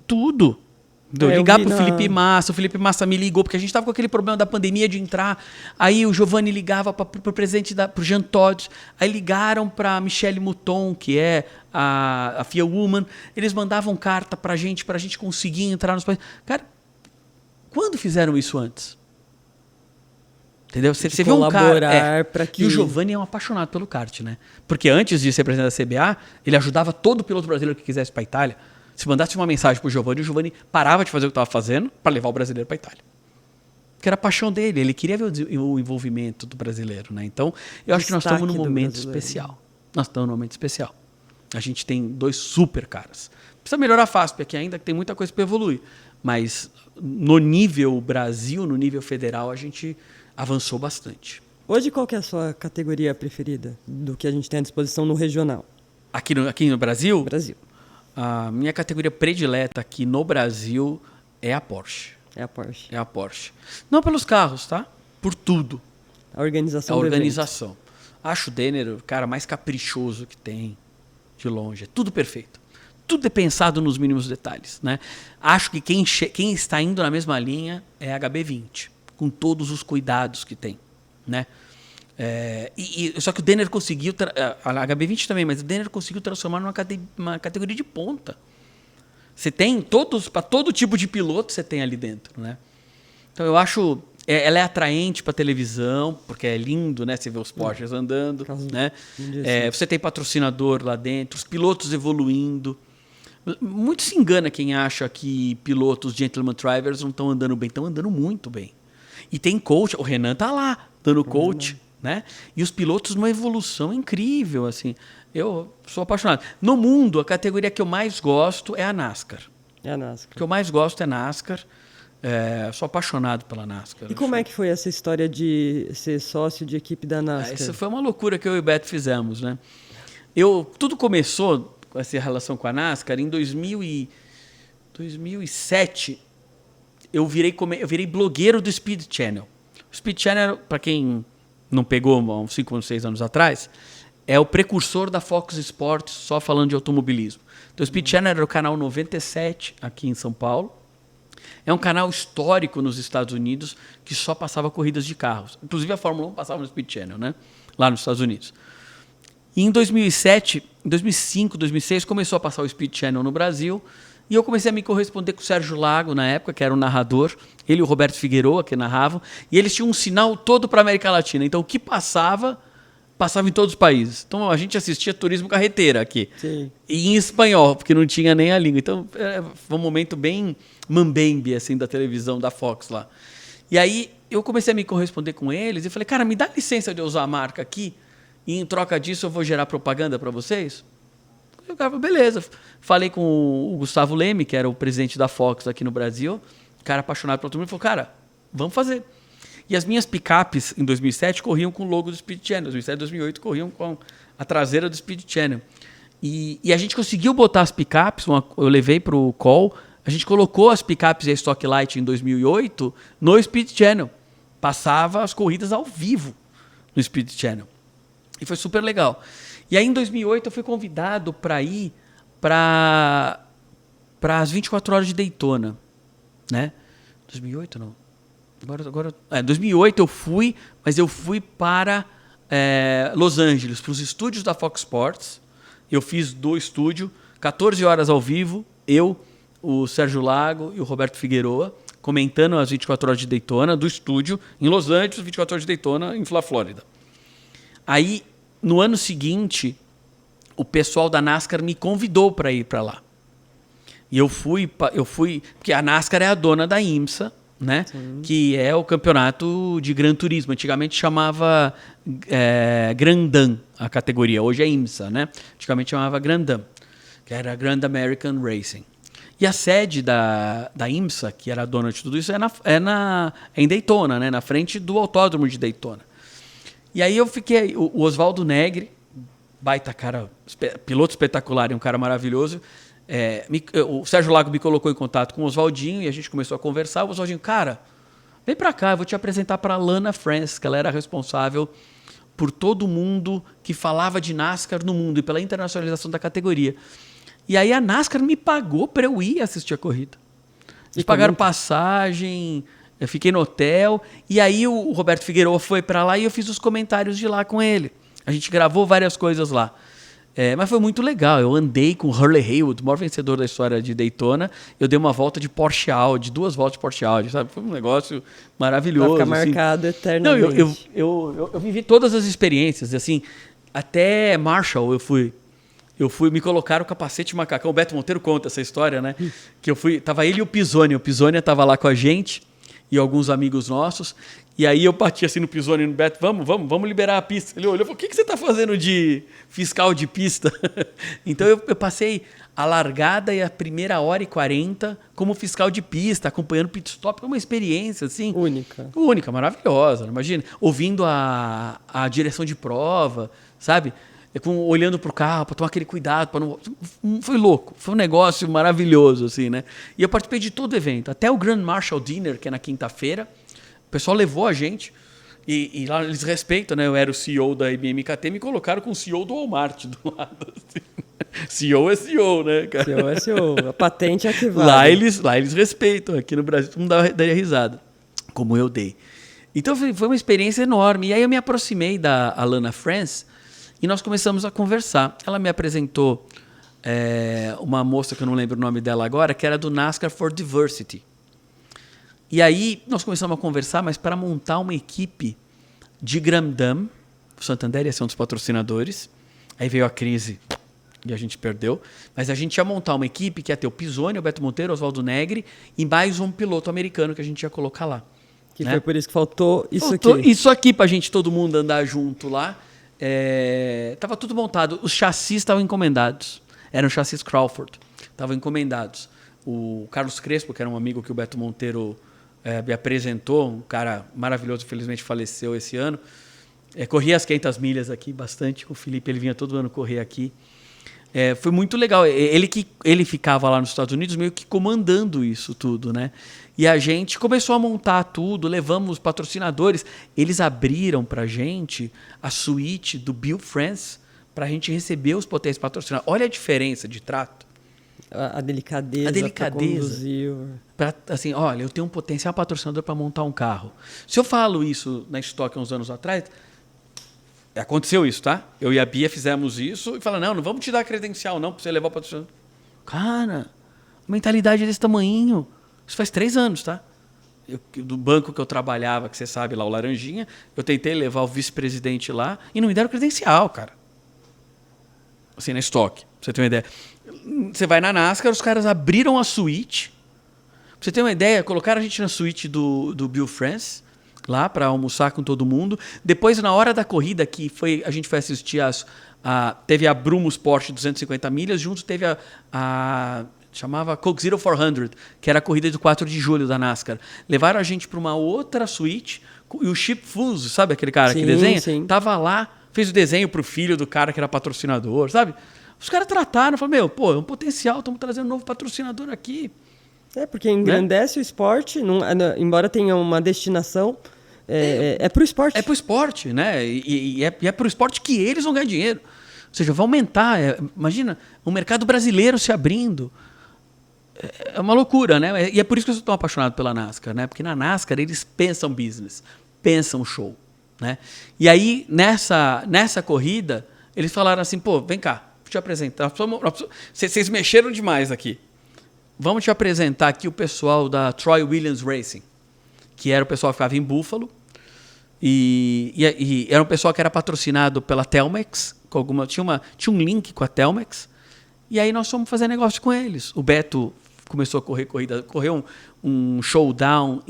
Tudo. Eu ligar pro Felipe Massa, o Felipe Massa me ligou, porque a gente estava com aquele problema da pandemia de entrar. Aí o Giovanni ligava para o presidente, pro Jean Todt. Aí ligaram para Michele Mouton, que é a FIA Woman. Eles mandavam carta para a gente conseguir entrar nos países. Cara, quando fizeram isso antes? Entendeu? Você vê um cara... para que... E o Giovanni é um apaixonado pelo kart, né? Porque antes de ser presidente da CBA, ele ajudava todo piloto brasileiro que quisesse para a Itália. Se mandasse uma mensagem pro Giovanni, o Giovanni parava de fazer o que estava fazendo para levar o brasileiro para a Itália. Que era a paixão dele, ele queria ver o envolvimento do brasileiro, né? Então, eu acho que nós estamos num momento especial. Nós estamos num momento especial. A gente tem 2 super caras. Precisa melhorar a FASP aqui ainda, que tem muita coisa para evoluir. Mas no nível Brasil, no nível federal, a gente avançou bastante. Hoje, qual que é a sua categoria preferida do que a gente tem à disposição no regional? Aqui no Brasil? Brasil. A minha categoria predileta aqui no Brasil é a Porsche. É a Porsche. É a Porsche. Não pelos carros, tá? Por tudo. A organização. A organização. Acho o Denner o cara mais caprichoso que tem, de longe. É tudo perfeito. Tudo é pensado nos mínimos detalhes, né? Acho que quem está indo na mesma linha é a HB20, com todos os cuidados que tem, né? Só que o Denner conseguiu, a HB20 também, mas o Denner conseguiu transformar numa categoria de ponta. Você tem para todo tipo de piloto você tem ali dentro, né? Então eu acho, ela é atraente para televisão, porque é lindo, né? Você vê os Porsches andando, né? Você tem patrocinador lá dentro, os pilotos evoluindo. Muito se engana quem acha que pilotos gentleman drivers não estão andando bem, estão andando muito bem. E tem coach, o Renan tá lá dando coach. Né? E os pilotos numa evolução incrível, assim. Eu sou apaixonado. No mundo, a categoria que eu mais gosto é a NASCAR. É a NASCAR. O que eu mais gosto é NASCAR. Sou apaixonado pela NASCAR. E como é que foi essa história de ser sócio de equipe da NASCAR? Isso foi uma loucura que eu e o Beto fizemos, né? Tudo começou com essa relação com a NASCAR em 2007. Eu virei blogueiro do Speed Channel. O Speed Channel, para quem não pegou uns 5 ou 6 anos atrás, é o precursor da Fox Sports, só falando de automobilismo. Então, o Speed Channel era o canal 97 aqui em São Paulo. É um canal histórico nos Estados Unidos que só passava corridas de carros. Inclusive, a Fórmula 1 passava no Speed Channel, né? Lá nos Estados Unidos. E em 2007, 2005, 2006, começou a passar o Speed Channel no Brasil. E eu comecei a me corresponder com o Sérgio Lago, na época, que era o narrador. Ele e o Roberto Figueroa, que narravam. E eles tinham um sinal todo para a América Latina. Então, o que passava em todos os países. Então, a gente assistia turismo carreteira aqui. Sim. E em espanhol, porque não tinha nem a língua. Então, foi um momento bem mambembe, assim, da televisão, da Fox lá. E aí, eu comecei a me corresponder com eles. E falei, cara, me dá licença de eu usar a marca aqui. E em troca disso, eu vou gerar propaganda para vocês? O cara falou, beleza. Falei com o Gustavo Leme, que era o presidente da Fox aqui no Brasil. cara apaixonado pelo automobilismo, falou, cara, vamos fazer. E as minhas picapes em 2007 corriam com o logo do Speed Channel. 2007 e 2008 corriam com a traseira do Speed Channel. E a gente conseguiu botar as picapes, eu levei para o call, a gente colocou as picapes e a Stock Light em 2008 no Speed Channel. Passava as corridas ao vivo no Speed Channel. E foi super legal. E aí, em 2008, eu fui convidado para ir para as 24 horas de Daytona. Né? 2008, não. Agora, 2008 eu fui, mas eu fui para Los Angeles, para os estúdios da Fox Sports. Eu fiz do estúdio, 14 horas ao vivo, eu, o Sérgio Lago e o Roberto Figueroa, comentando as 24 horas de Daytona, do estúdio, em Los Angeles, 24 horas de Daytona, em Flórida. Aí, no ano seguinte, o pessoal da NASCAR me convidou para ir para lá. E eu fui, porque a NASCAR é a dona da IMSA, né? Que é o campeonato de Gran Turismo. Antigamente chamava Grand-Am a categoria, hoje é IMSA, né? Antigamente chamava Grand-Am, que era Grand American Racing. E a sede da IMSA, que era a dona de tudo isso, é em Daytona, né? Na frente do autódromo de Daytona. E aí eu fiquei, o Oswaldo Negri, baita cara, piloto espetacular e um cara maravilhoso, o Sérgio Lago me colocou em contato com o Oswaldinho e a gente começou a conversar. O Oswaldinho, cara, vem pra cá, eu vou te apresentar para a Lana France, que ela era responsável por todo mundo que falava de NASCAR no mundo e pela internacionalização da categoria. E aí a NASCAR me pagou para eu ir assistir a corrida. Eles pagaram passagem, eu fiquei no hotel, e aí o Roberto Figueroa foi para lá e eu fiz os comentários de lá com ele. A gente gravou várias coisas lá. Mas foi muito legal. Eu andei com o Hurley Haywood, o maior vencedor da história de Daytona. Eu dei uma volta de Porsche Audi, 2 voltas de Porsche Audi, sabe? Foi um negócio maravilhoso. Vai ficar marcado eternamente. Não, eu vivi todas as experiências, assim, até Marshall eu fui, me colocaram o capacete de macacão. O Beto Monteiro conta essa história, né? Que tava ele e o Pisonia estava lá com a gente e alguns amigos nossos. E aí eu bati assim no Pisoni e no Beto, vamos liberar a pista. Ele olhou e falou, o que você está fazendo de fiscal de pista? Então eu passei a largada e a primeira hora e 40 como fiscal de pista, acompanhando o pit stop. Foi uma experiência assim... Única, maravilhosa. Imagina, ouvindo a direção de prova, sabe? Olhando para o carro, para tomar aquele cuidado. Foi louco, foi um negócio maravilhoso, assim, né? E eu participei de todo o evento, até o Grand Marshal Dinner, que é na quinta-feira. O pessoal levou a gente e lá eles respeitam, né? Eu era o CEO da IBM-KT, me colocaram com o CEO do Walmart do lado. Assim. CEO é CEO, né, cara? CEO é CEO, a patente é que vale. Lá eles respeitam, aqui no Brasil todo mundo daria risada, como eu dei. Então foi uma experiência enorme. E aí eu me aproximei da Lana France e nós começamos a conversar. Ela me apresentou uma moça, que eu não lembro o nome dela agora, que era do NASCAR for Diversity. E aí nós começamos a conversar, mas para montar uma equipe de Grand-Am, o Santander ia ser um dos patrocinadores, aí veio a crise e a gente perdeu, mas a gente ia montar uma equipe que ia ter o Pisoni, o Beto Monteiro, o Oswaldo Negri e mais um piloto americano que a gente ia colocar lá. Que foi por isso que faltou isso aqui para a gente, todo mundo andar junto lá. Tava tudo montado, os chassis estavam encomendados, eram chassis Crawford, estavam encomendados. O Carlos Crespo, que era um amigo que o Beto Monteiro me apresentou, um cara maravilhoso, infelizmente faleceu esse ano. Corria as 500 milhas aqui bastante com o Felipe, ele vinha todo ano correr aqui. Foi muito legal. Ele ficava lá nos Estados Unidos meio que comandando isso tudo, né? E a gente começou a montar tudo, levamos patrocinadores. Eles abriram pra gente a suíte do Bill France pra gente receber os potenciais patrocinadores. Olha a diferença de trato. A delicadeza. Pra conduzir. Assim, olha, eu tenho um potencial patrocinador para montar um carro. Se eu falo isso na Stock há uns anos atrás, aconteceu isso, tá? Eu e a Bia fizemos isso e falaram, não vamos te dar credencial não, para você levar o patrocinador. Cara, mentalidade desse tamanhinho. Isso faz 3 anos, tá? Do banco que eu trabalhava, que você sabe lá, o Laranjinha, eu tentei levar o vice-presidente lá e não me deram credencial, cara. Assim, na Stock, pra você ter uma ideia. Você vai na NASCAR, os caras abriram a suíte. Pra você ter uma ideia, colocaram a gente na suíte do Bill France, lá para almoçar com todo mundo. Depois, na hora da corrida, a gente foi assistir teve a Brumos Porsche 250 milhas, junto teve a chamava Coke Zero 400, que era a corrida do 4 de julho da NASCAR. Levaram a gente para uma outra suíte e o Chip Foose, sabe aquele cara que desenha? Sim. Tava lá, fez o desenho pro filho do cara que era patrocinador, sabe? Os caras trataram, falaram, é um potencial, estamos trazendo um novo patrocinador aqui. Porque engrandece o esporte, embora tenha uma destinação, é pro esporte. É pro esporte, né? E é pro esporte que eles vão ganhar dinheiro. Ou seja, vai aumentar. Imagina, o mercado brasileiro se abrindo. É uma loucura, né? E é por isso que eu sou tão apaixonado pela NASCAR, né? Porque na NASCAR eles pensam business, pensam show, né? E aí, nessa corrida, eles falaram assim, vem cá, vou te apresentar. Vocês mexeram demais aqui. Vamos te apresentar aqui o pessoal da Troy Williams Racing, que era o pessoal que ficava em Buffalo, e era um pessoal que era patrocinado pela Telmex, tinha um link com a Telmex, e aí nós fomos fazer negócio com eles. O Beto começou a correu um showdown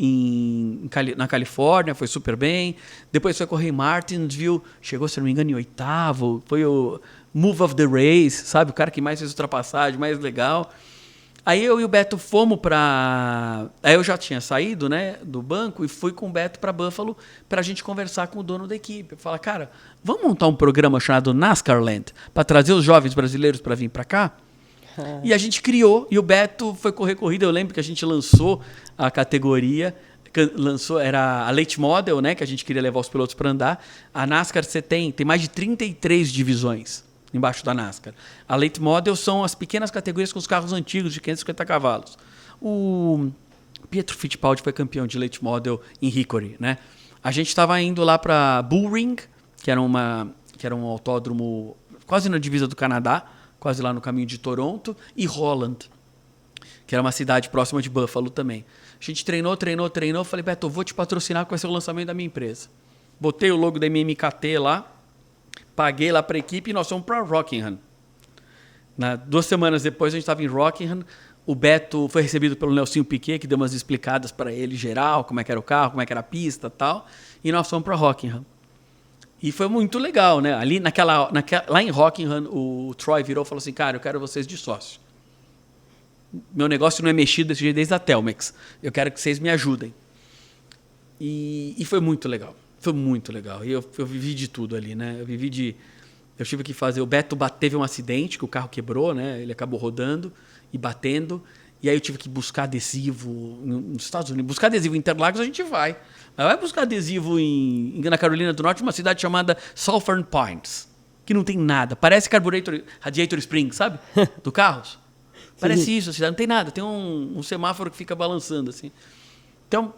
na Califórnia, foi super bem. Depois foi correr em Martinsville, chegou, se não me engano, em 8º. Foi o Move of the Race, sabe? O cara que mais fez ultrapassagem, mais legal. Aí eu e o Beto fomos para... Aí eu já tinha saído, né, do banco e fui com o Beto para Buffalo para a gente conversar com o dono da equipe. Falar, cara, vamos montar um programa chamado NASCAR Land para trazer os jovens brasileiros para vir para cá? E a gente criou, e o Beto foi correr corrida. Eu lembro que a gente lançou a categoria, era a Late Model, né, que a gente queria levar os pilotos para andar. A NASCAR você tem mais de 33 divisões embaixo da NASCAR. A Late Model são as pequenas categorias com os carros antigos de 550 cavalos. O Pietro Fittipaldi foi campeão de Late Model em Hickory, né? A gente estava indo lá para Bullring, que era um autódromo quase na divisa do Canadá, quase lá no caminho de Toronto, e Holland, que era uma cidade próxima de Buffalo também. A gente treinou. Falei, Beto, eu vou te patrocinar, que vai ser o lançamento da minha empresa. Botei o logo da MMKT lá, paguei lá para a equipe e nós fomos para Rockingham. 2 semanas depois a gente estava em Rockingham. O Beto foi recebido pelo Nelsinho Piquet, que deu umas explicadas para ele geral, como é que era o carro, como é que era a pista e tal. E nós fomos para Rockingham. E foi muito legal, né? Ali lá em Rockingham, o Troy virou e falou assim, cara, eu quero vocês de sócio. Meu negócio não é mexido desse jeito desde a Telmex. Eu quero que vocês me ajudem. E foi muito legal. Foi muito legal. E eu vivi de tudo ali, né? Eu tive que fazer... O Beto teve um acidente, que o carro quebrou, né? Ele acabou rodando e batendo. E aí eu tive que buscar adesivo nos Estados Unidos. Buscar adesivo em Interlagos a gente vai. Mas vai buscar adesivo na Carolina do Norte, uma cidade chamada Southern Pines, que não tem nada. Parece Radiator Springs, sabe? Do carros. Parece isso, a cidade não tem nada. Tem um semáforo que fica balançando, assim. Então,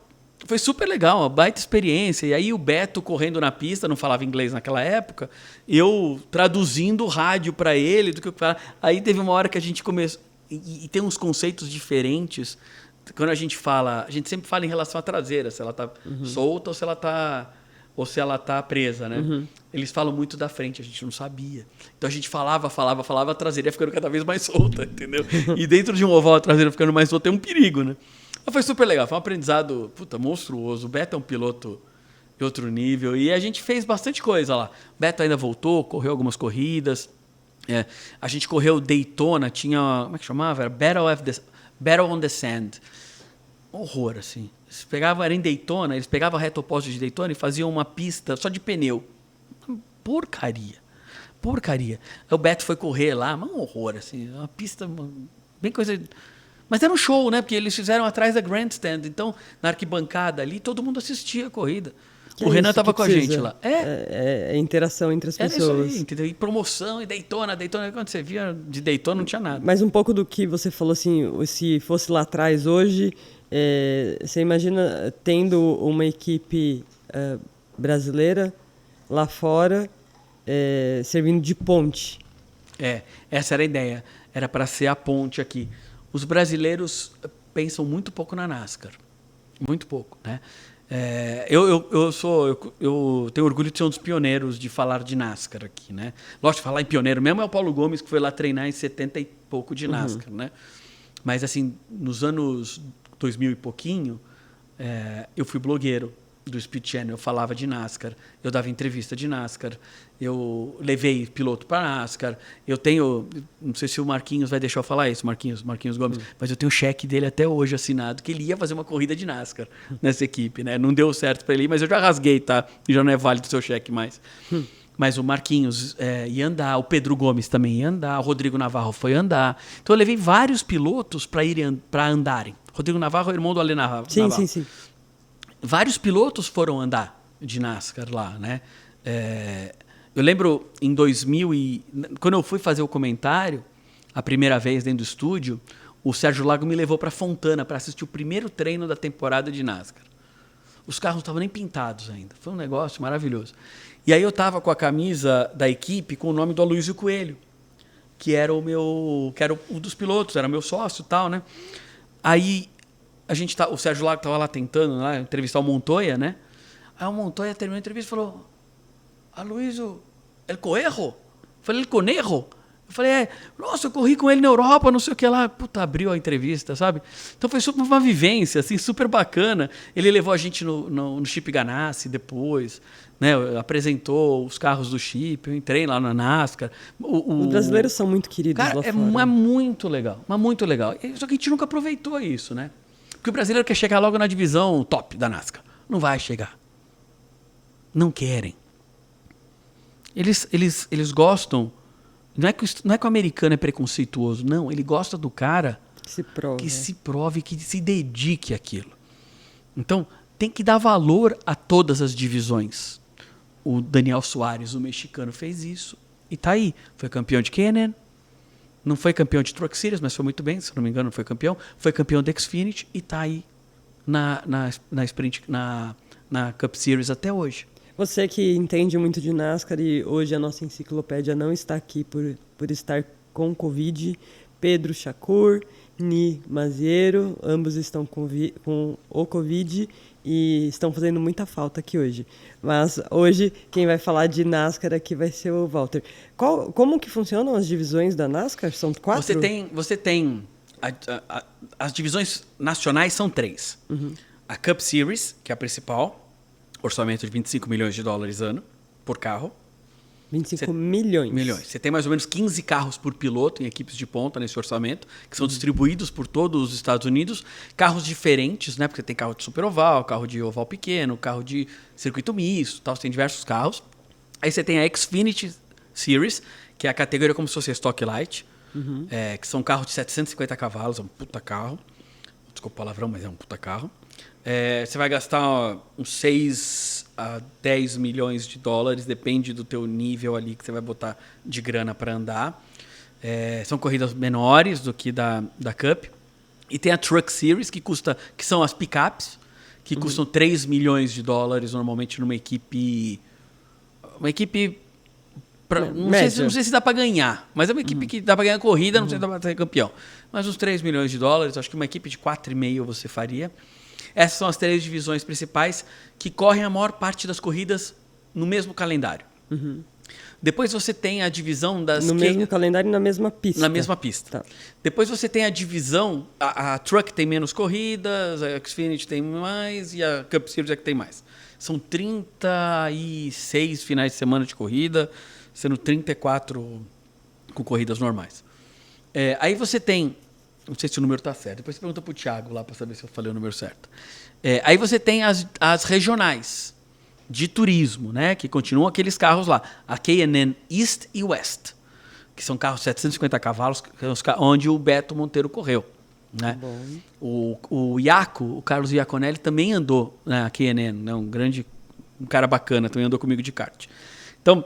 foi super legal, uma baita experiência. E aí o Beto correndo na pista, não falava inglês naquela época, eu traduzindo o rádio para ele, do que eu falava. Aí teve uma hora que a gente começou... E tem uns conceitos diferentes. Quando a gente sempre fala em relação à traseira, se ela está solta ou se ela tá presa, né? Eles falam muito da frente, a gente não sabia. Então a gente falava, a traseira ia ficando cada vez mais solta, entendeu? E dentro de um oval a traseira ficando mais solta é um perigo, né? Mas foi super legal, foi um aprendizado, monstruoso. O Beto é um piloto de outro nível e a gente fez bastante coisa lá. O Beto ainda voltou, correu algumas corridas. A gente correu Daytona, tinha, como é que chamava? Era Battle on the Sand. Horror, assim. Era em Daytona, eles pegavam a reta oposta de Daytona e faziam uma pista só de pneu. Porcaria. Aí o Beto foi correr lá, mas um horror, assim. Uma pista bem coisa... Mas era um show, né? Porque eles fizeram atrás da Grandstand. Então, na arquibancada ali, todo mundo assistia a corrida. O Renan estava com a gente lá. É interação entre as pessoas. Era isso aí, entendeu? E promoção, e Daytona. Quando você via de Daytona, não tinha nada. Mas um pouco do que você falou, assim, se fosse lá atrás hoje, você imagina tendo uma equipe brasileira lá fora, servindo de ponte. Essa era a ideia. Era para ser a ponte aqui. Os brasileiros pensam muito pouco na NASCAR. Muito pouco, né? Eu tenho orgulho de ser um dos pioneiros de falar de NASCAR aqui, né? Lógico, falar em pioneiro mesmo é o Paulo Gomes, que foi lá treinar em 70 e pouco de NASCAR, né? Mas, assim, nos anos 2000 e pouquinho, eu fui blogueiro. do Speed Channel, eu falava de NASCAR, eu dava entrevista de NASCAR, eu levei piloto para NASCAR, eu tenho, não sei se o Marquinhos vai deixar eu falar isso, Marquinhos Gomes, mas eu tenho o cheque dele até hoje assinado, que ele ia fazer uma corrida de NASCAR nessa equipe, né? Não deu certo para ele, mas eu já rasguei, tá? Já não é válido o seu cheque mais. Mas o Marquinhos ia andar, o Pedro Gomes também ia andar, o Rodrigo Navarro foi andar. Então eu levei vários pilotos para andarem. Rodrigo Navarro é o irmão do Ale Navarro. Sim. Vários pilotos foram andar de NASCAR lá, né? Eu lembro em 2000 quando eu fui fazer o comentário, a primeira vez dentro do estúdio, o Sérgio Lago me levou para Fontana para assistir o primeiro treino da temporada de NASCAR. Os carros não estavam nem pintados ainda. Foi um negócio maravilhoso. E aí eu estava com a camisa da equipe com o nome do Aloysio Coelho, que era um dos pilotos, era meu sócio e tal, né? Aí o Sérgio Lago estava lá tentando entrevistar o Montoya, né? Aí o Montoya terminou a entrevista e falou: Aloysio, el Coelho? Eu falei, el Conejo? Eu falei, nossa, eu corri com ele na Europa, não sei o que lá. Puta, abriu a entrevista, sabe? Então foi super uma vivência, assim, super bacana. Ele levou a gente no Chip Ganassi depois, né? Apresentou os carros do Chip, eu entrei lá na NASCAR. Os brasileiros são muito queridos lá fora. É muito legal, mas muito legal. Só que a gente nunca aproveitou isso, né? Porque o brasileiro quer chegar logo na divisão top da NASCAR. Não vai chegar. Não querem. Eles gostam. Não é que o americano é preconceituoso, não. Ele gosta do cara que se prove, que se dedique àquilo. Então, tem que dar valor a todas as divisões. O Daniel Suárez, o mexicano, fez isso. E tá aí. Foi campeão de K&N. Não foi campeão de Truck Series, mas foi muito bem, se não me engano, foi campeão. Foi campeão da Xfinity e tá aí na Sprint, na Cup Series até hoje. Você que entende muito de NASCAR e hoje a nossa enciclopédia não está aqui por estar com Covid. Pedro Chacur, Ni Maziero, ambos estão com o Covid e estão fazendo muita falta aqui hoje. Mas hoje quem vai falar de NASCAR aqui vai ser o Walter. Como que funcionam as divisões da NASCAR? São 4? Você tem as divisões nacionais são 3. Uhum. A Cup Series, que é a principal, orçamento de $25 milhões ano por carro. 25 milhões. Você tem mais ou menos 15 carros por piloto em equipes de ponta nesse orçamento, que são distribuídos por todos os Estados Unidos. Carros diferentes, né? Porque tem carro de super oval, carro de oval pequeno, carro de circuito misto, tal. Você tem diversos carros. Aí você tem a Xfinity Series, que é a categoria como se fosse a Stock Light, que são carros de 750 cavalos, é um puta carro. Desculpa o palavrão, mas é um puta carro. Você vai gastar uns 6 a 10 milhões de dólares, depende do teu nível ali que você vai botar de grana para andar. São corridas menores do que da Cup. E tem a Truck Series, que são as picapes, que custam 3 milhões de dólares normalmente numa equipe... Uma equipe... Não sei se dá para ganhar, mas é uma equipe que dá para ganhar corrida, não sei se dá para ser campeão. Mas uns 3 milhões de dólares, acho que uma equipe de 4,5 você faria. Essas são as 3 divisões principais que correm a maior parte das corridas no mesmo calendário. Uhum. Depois você tem a divisão das... No mesmo calendário e na mesma pista. Na mesma pista. Tá. Depois você tem a divisão... A Truck tem menos corridas, a Xfinity tem mais e a Cup Series é que tem mais. São 36 finais de semana de corrida, sendo 34 com corridas normais. Aí você tem... Não sei se o número está certo. Depois você pergunta para o Thiago lá para saber se eu falei o número certo. Aí você tem as regionais de turismo, né? Que continuam aqueles carros lá. A K&N East e West, que são carros de 750 cavalos, onde o Beto Monteiro correu. Né? O Iaco, o Carlos Iaconelli, também andou na K&N, né? Um cara bacana, também andou comigo de kart. Então,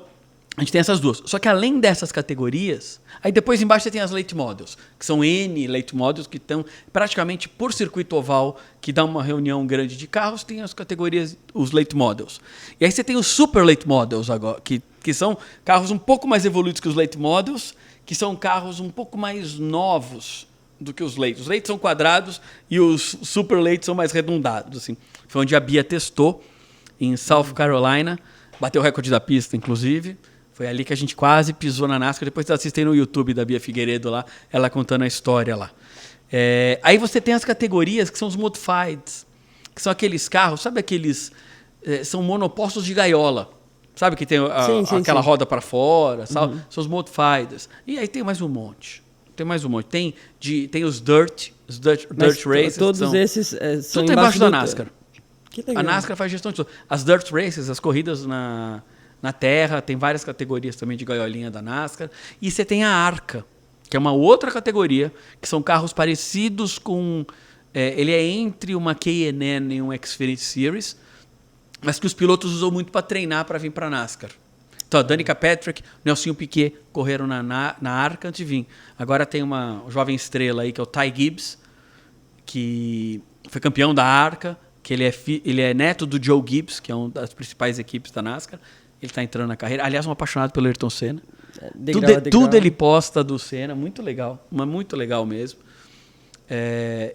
a gente tem essas duas. Só que além dessas categorias, aí depois embaixo você tem as late models, que são N late models, que estão praticamente por circuito oval, que dá uma reunião grande de carros, tem as categorias, os late models. E aí você tem os super late models agora, que são carros um pouco mais evoluídos que os late models, que são carros um pouco mais novos do que os late. Os late são quadrados e os super late são mais redondados. Assim. Foi onde a Bia testou, em South Carolina, bateu o recorde da pista, inclusive. Foi ali que a gente quase pisou na NASCAR. Depois vocês assistem no YouTube da Bia Figueiredo lá, ela contando a história lá. Aí você tem as categorias que são os modifieds, que são aqueles carros, sabe aqueles são monopostos de gaiola. Sabe que tem aquela sim. roda para fora, sabe? São os modifiers. E aí tem mais um monte. Tem os dirt races. Todos esses são tudo embaixo da NASCAR. Que legal. A NASCAR faz gestão de tudo. As dirt races, as corridas na terra, tem várias categorias também de gaiolinha da NASCAR. E você tem a ARCA, que é uma outra categoria, que são carros parecidos com... ele é entre uma K&N e um Xfinity Series, mas que os pilotos usam muito para treinar para vir para a NASCAR. Então, a Danica Patrick, Nelsinho Piquet correram na ARCA antes de vir. Agora tem uma jovem estrela aí, que é o Ty Gibbs, que foi campeão da ARCA, que ele é neto do Joe Gibbs, que é uma das principais equipes da NASCAR. Ele está entrando na carreira. Aliás, um apaixonado pelo Ayrton Senna. Tudo ele posta do Senna. Muito legal. Muito legal mesmo.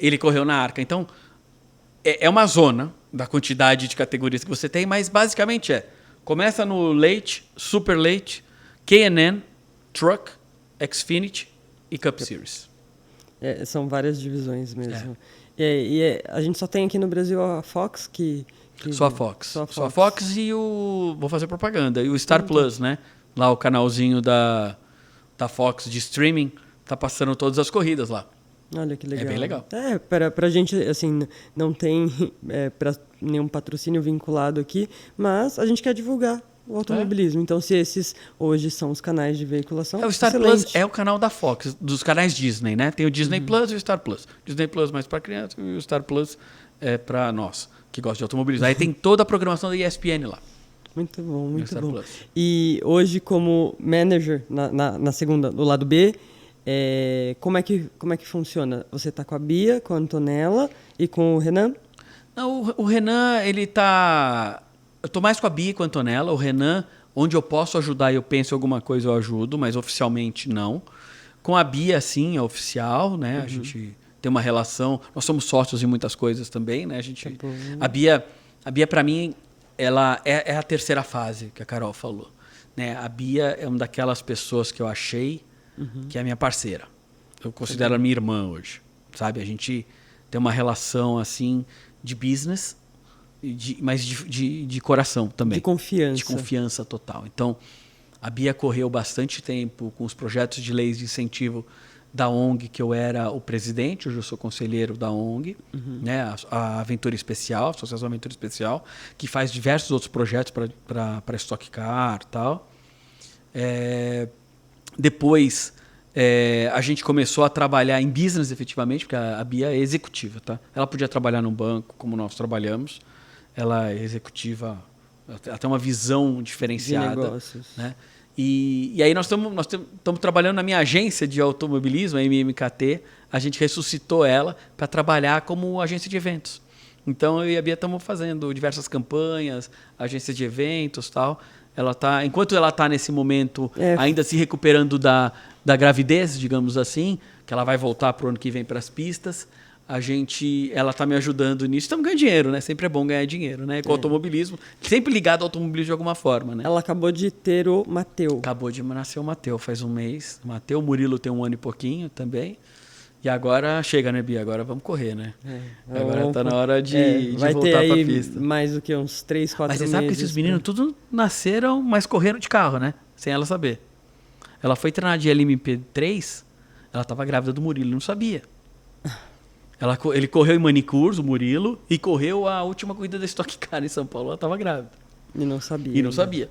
Ele correu na ARCA. Então, é uma zona da quantidade de categorias que você tem, mas basicamente começa no late, super late, K&N, Truck, Xfinity e Cup Series. São várias divisões mesmo. A gente só tem aqui no Brasil a Fox Só a Fox. Só a Fox e vou fazer propaganda. E o Star Plus, né? Lá o canalzinho da Fox de streaming tá passando todas as corridas lá. Olha que legal. É bem legal. Pra gente, assim, não tem nenhum patrocínio vinculado aqui, mas a gente quer divulgar o automobilismo. Então, se esses hoje são os canais de veiculação, o Star Plus é o canal da Fox, dos canais Disney, né? Tem o Disney Plus e o Star Plus. Disney Plus mais para criança e o Star Plus é para nós, que gostam de automobilismo. Aí tem toda a programação da ESPN lá. Muito bom, muito bom. Plus. E hoje, como manager, na segunda, do lado B, como é que funciona? Você está com a Bia, com a Antonella e com o Renan? Não, o Renan, ele tá... Eu tô mais com a Bia e com a Antonella. O Renan, onde eu posso ajudar e eu penso em alguma coisa, eu ajudo, mas oficialmente não. Com a Bia, sim, é oficial, né? A gente tem uma relação... Nós somos sócios em muitas coisas também, né? A Bia, para mim, ela é a terceira fase que a Carol falou. Né? A Bia é uma daquelas pessoas que eu achei que é a minha parceira. Eu considero ela minha irmã hoje, sabe? A gente tem uma relação, assim, de business, mas de coração também. De confiança. De confiança total. Então, a Bia correu bastante tempo com os projetos de leis de incentivo da ONG, que eu era o presidente, hoje eu sou conselheiro da ONG, né? A Aventura Especial, a Associação Aventura Especial, que faz diversos outros projetos para Stock Car e tal. Depois, a gente começou a trabalhar em business efetivamente, porque a Bia é executiva. Tá? Ela podia trabalhar num banco, como nós trabalhamos. Ela é executiva, ela tem uma visão diferenciada. De negócios. Né? E aí nós estamos trabalhando na minha agência de automobilismo, a MMKT. A gente ressuscitou ela para trabalhar como agência de eventos. Então, eu e a Bia estamos fazendo diversas campanhas, agências de eventos e tal. Enquanto ela está nesse momento ainda se recuperando da gravidez, digamos assim, que ela vai voltar para o ano que vem para as pistas, ela está me ajudando nisso. Estamos ganhando dinheiro, né? Sempre é bom ganhar dinheiro, né? Com automobilismo, sempre ligado ao automobilismo de alguma forma, né? Ela acabou de ter o Mateu. Acabou de nascer o Mateu, faz um mês. O Mateu, o Murilo tem 1 ano e pouquinho também. E agora chega, né, Bia? Agora vamos correr, né? Agora está na hora de voltar para a pista. Mais do que uns 3, 4 meses. Mas você sabe que esses meninos tudo nasceram, mas correram de carro, né? Sem ela saber. Ela foi treinar de LMP3, ela estava grávida do Murilo, não sabia. Ele correu em Manicurs, o Murilo, e correu a última corrida da Stock Car em São Paulo, ela estava grávida. E não sabia.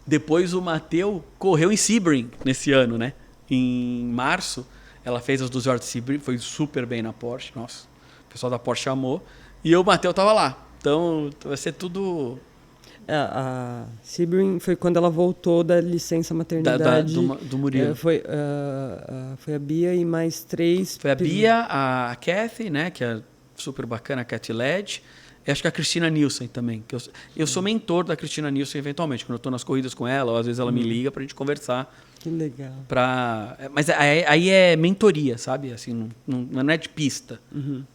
Depois o Mateu correu em Sebring nesse ano, né? Em março. Ela fez as 12 horas de Sebring, foi super bem na Porsche. Nossa, o pessoal da Porsche amou. E o Mateu estava lá. Então, vai ser tudo... A Sebring foi quando ela voltou da licença maternidade. Do Murilo. Foi a Bia e mais 3... Foi a Bia, a Kathy, né, que é super bacana, a Kathy Led. E acho que a Cristina Nielsen também. Que eu sou mentor da Cristina Nielsen eventualmente. Quando eu estou nas corridas com ela, ou às vezes ela me liga para a gente conversar. Que legal. Mas aí é mentoria, sabe? Assim, não é de pista.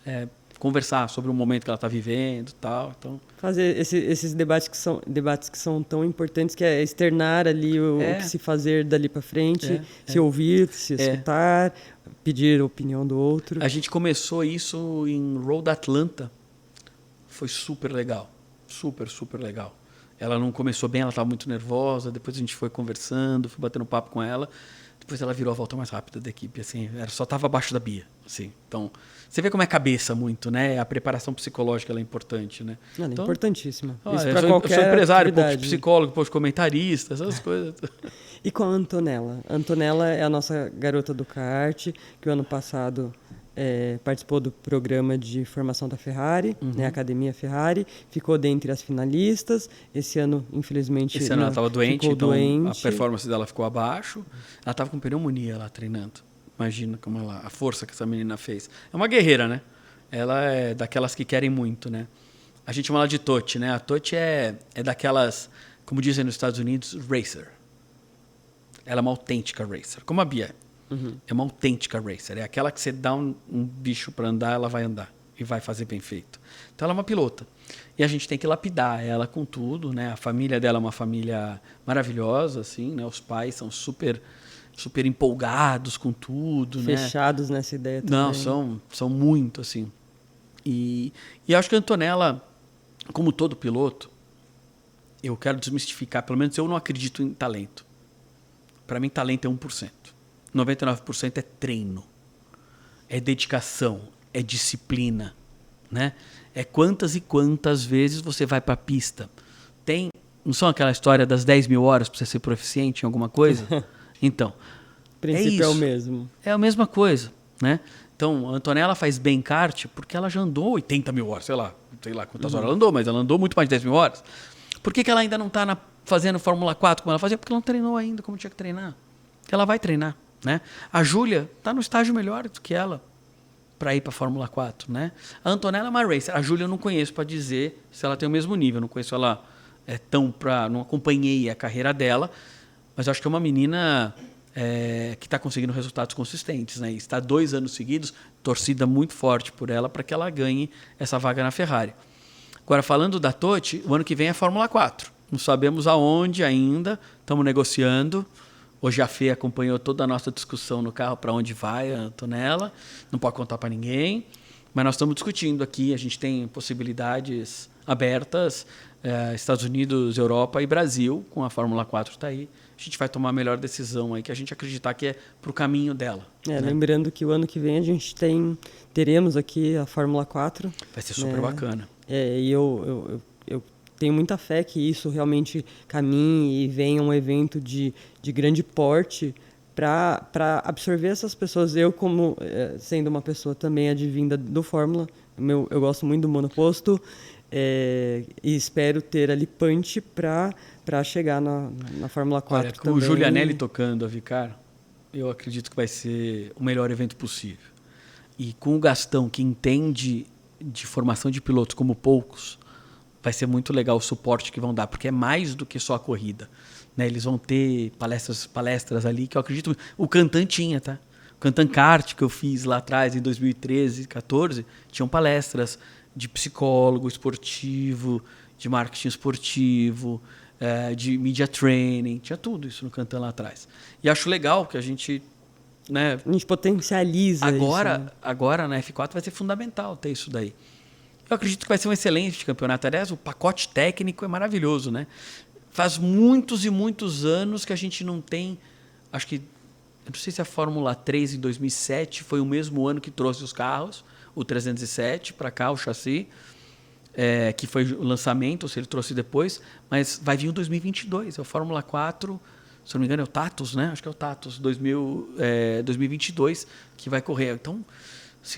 É conversar sobre o momento que ela está vivendo e tal. Então... Fazer esses debates que são tão importantes, que é externar ali o que se fazer dali para frente, se ouvir, se escutar, pedir a opinião do outro. A gente começou isso em Road Atlanta. Foi super legal. super, super legal. Ela não começou bem, ela estava muito nervosa, depois a gente foi conversando, fui batendo papo com ela, depois ela virou a volta mais rápida da equipe, assim, ela só estava abaixo da Bia, assim. Então, você vê como é cabeça muito, né? A preparação psicológica ela é importante, né? Ela é então, importantíssima. Isso para qualquer eu sou empresário, atividade. psicólogo, comentarista, essas coisas. E com a Antonella? A Antonella é a nossa garota do kart, que o ano passado participou do programa de formação da Ferrari, né, Academia Ferrari, ficou dentre as finalistas. Esse ano, infelizmente, Esse ano ela estava doente, então doente. A performance dela ficou abaixo. Ela estava com pneumonia lá treinando. Imagina como a força que essa menina fez. É uma guerreira, né? Ela é daquelas que querem muito, né? A gente chama ela de Totti, né? A Totti é daquelas, como dizem nos Estados Unidos, racer. Ela é uma autêntica racer, como a Bia. É uma autêntica racer. É aquela que você dá um bicho para andar, ela vai andar e vai fazer bem feito. Então ela é uma pilota. E a gente tem que lapidar ela com tudo, né? A família dela é uma família maravilhosa, assim, né? Os pais são super empolgados com tudo, fechados, né? Nessa ideia também. Não, são muito, assim. E acho que a Antonella, como todo piloto, eu quero desmistificar, pelo menos eu não acredito em talento. Para mim, talento é 1%. 99% é treino, é dedicação, é disciplina, né? É quantas e quantas vezes você vai para a pista. Não são aquela história das 10 mil horas para você ser proficiente em alguma coisa? Então, o princípio é o mesmo. É a mesma coisa, né? Então, a Antonella faz bem kart porque ela já andou 80 mil horas, sei lá quantas horas ela andou, mas ela andou muito mais de 10 mil horas. Por que ela ainda não está fazendo Fórmula 4 como ela fazia? Porque ela não treinou ainda como tinha que treinar. Ela vai treinar, né? A Júlia está no estágio melhor do que ela para ir para a Fórmula 4, né? A Antonella é uma racer. A Júlia eu não conheço para dizer se ela tem o mesmo nível. Eu não conheço ela não acompanhei a carreira dela, mas acho que é uma menina que está conseguindo resultados consistentes, né? E está 2 anos seguidos, torcida muito forte por ela para que ela ganhe essa vaga na Ferrari. Agora, falando da Totti, o ano que vem é Fórmula 4. Não sabemos aonde ainda, estamos negociando. Hoje a Fê acompanhou toda a nossa discussão no carro para onde vai a Antonella. Não pode contar para ninguém, mas nós estamos discutindo aqui. A gente tem possibilidades abertas, Estados Unidos, Europa e Brasil, com a Fórmula 4 está aí. A gente vai tomar a melhor decisão aí, que a gente acreditar que é para o caminho dela. Né? Lembrando que o ano que vem a gente teremos aqui a Fórmula 4. Vai ser super bacana. E eu tenho muita fé que isso realmente caminhe e venha um evento de grande porte para absorver essas pessoas. Eu, como sendo uma pessoa também advinda do Fórmula, eu gosto muito do monoposto e espero ter ali punch para chegar na Fórmula 4 Olha, com também. o Giulianelli tocando a Vicar, eu acredito que vai ser o melhor evento possível. E com o Gastão, que entende de formação de pilotos como poucos, vai ser muito legal o suporte que vão dar, porque é mais do que só a corrida. Né? Eles vão ter palestras ali que eu acredito... O Cantan tinha, tá? O Cantan Kart que eu fiz lá atrás, em 2013, 2014, tinham palestras de psicólogo esportivo, de marketing esportivo, de media training, tinha tudo isso no Cantan lá atrás. E acho legal que a gente... Né, a gente potencializa agora, isso. Né? Agora na F4 vai ser fundamental ter isso daí. Eu acredito que vai ser um excelente campeonato. Aliás, o pacote técnico é maravilhoso, né? Faz muitos e muitos anos que a gente não tem... Acho que... Eu não sei se a Fórmula 3 em 2007 foi o mesmo ano que trouxe os carros, o 307 para cá, o chassi, que foi o lançamento, ou se ele trouxe depois, mas vai vir o 2022, é o Fórmula 4, se não me engano é o Tatus, né? Acho que é o Tatus 2022 que vai correr. Então,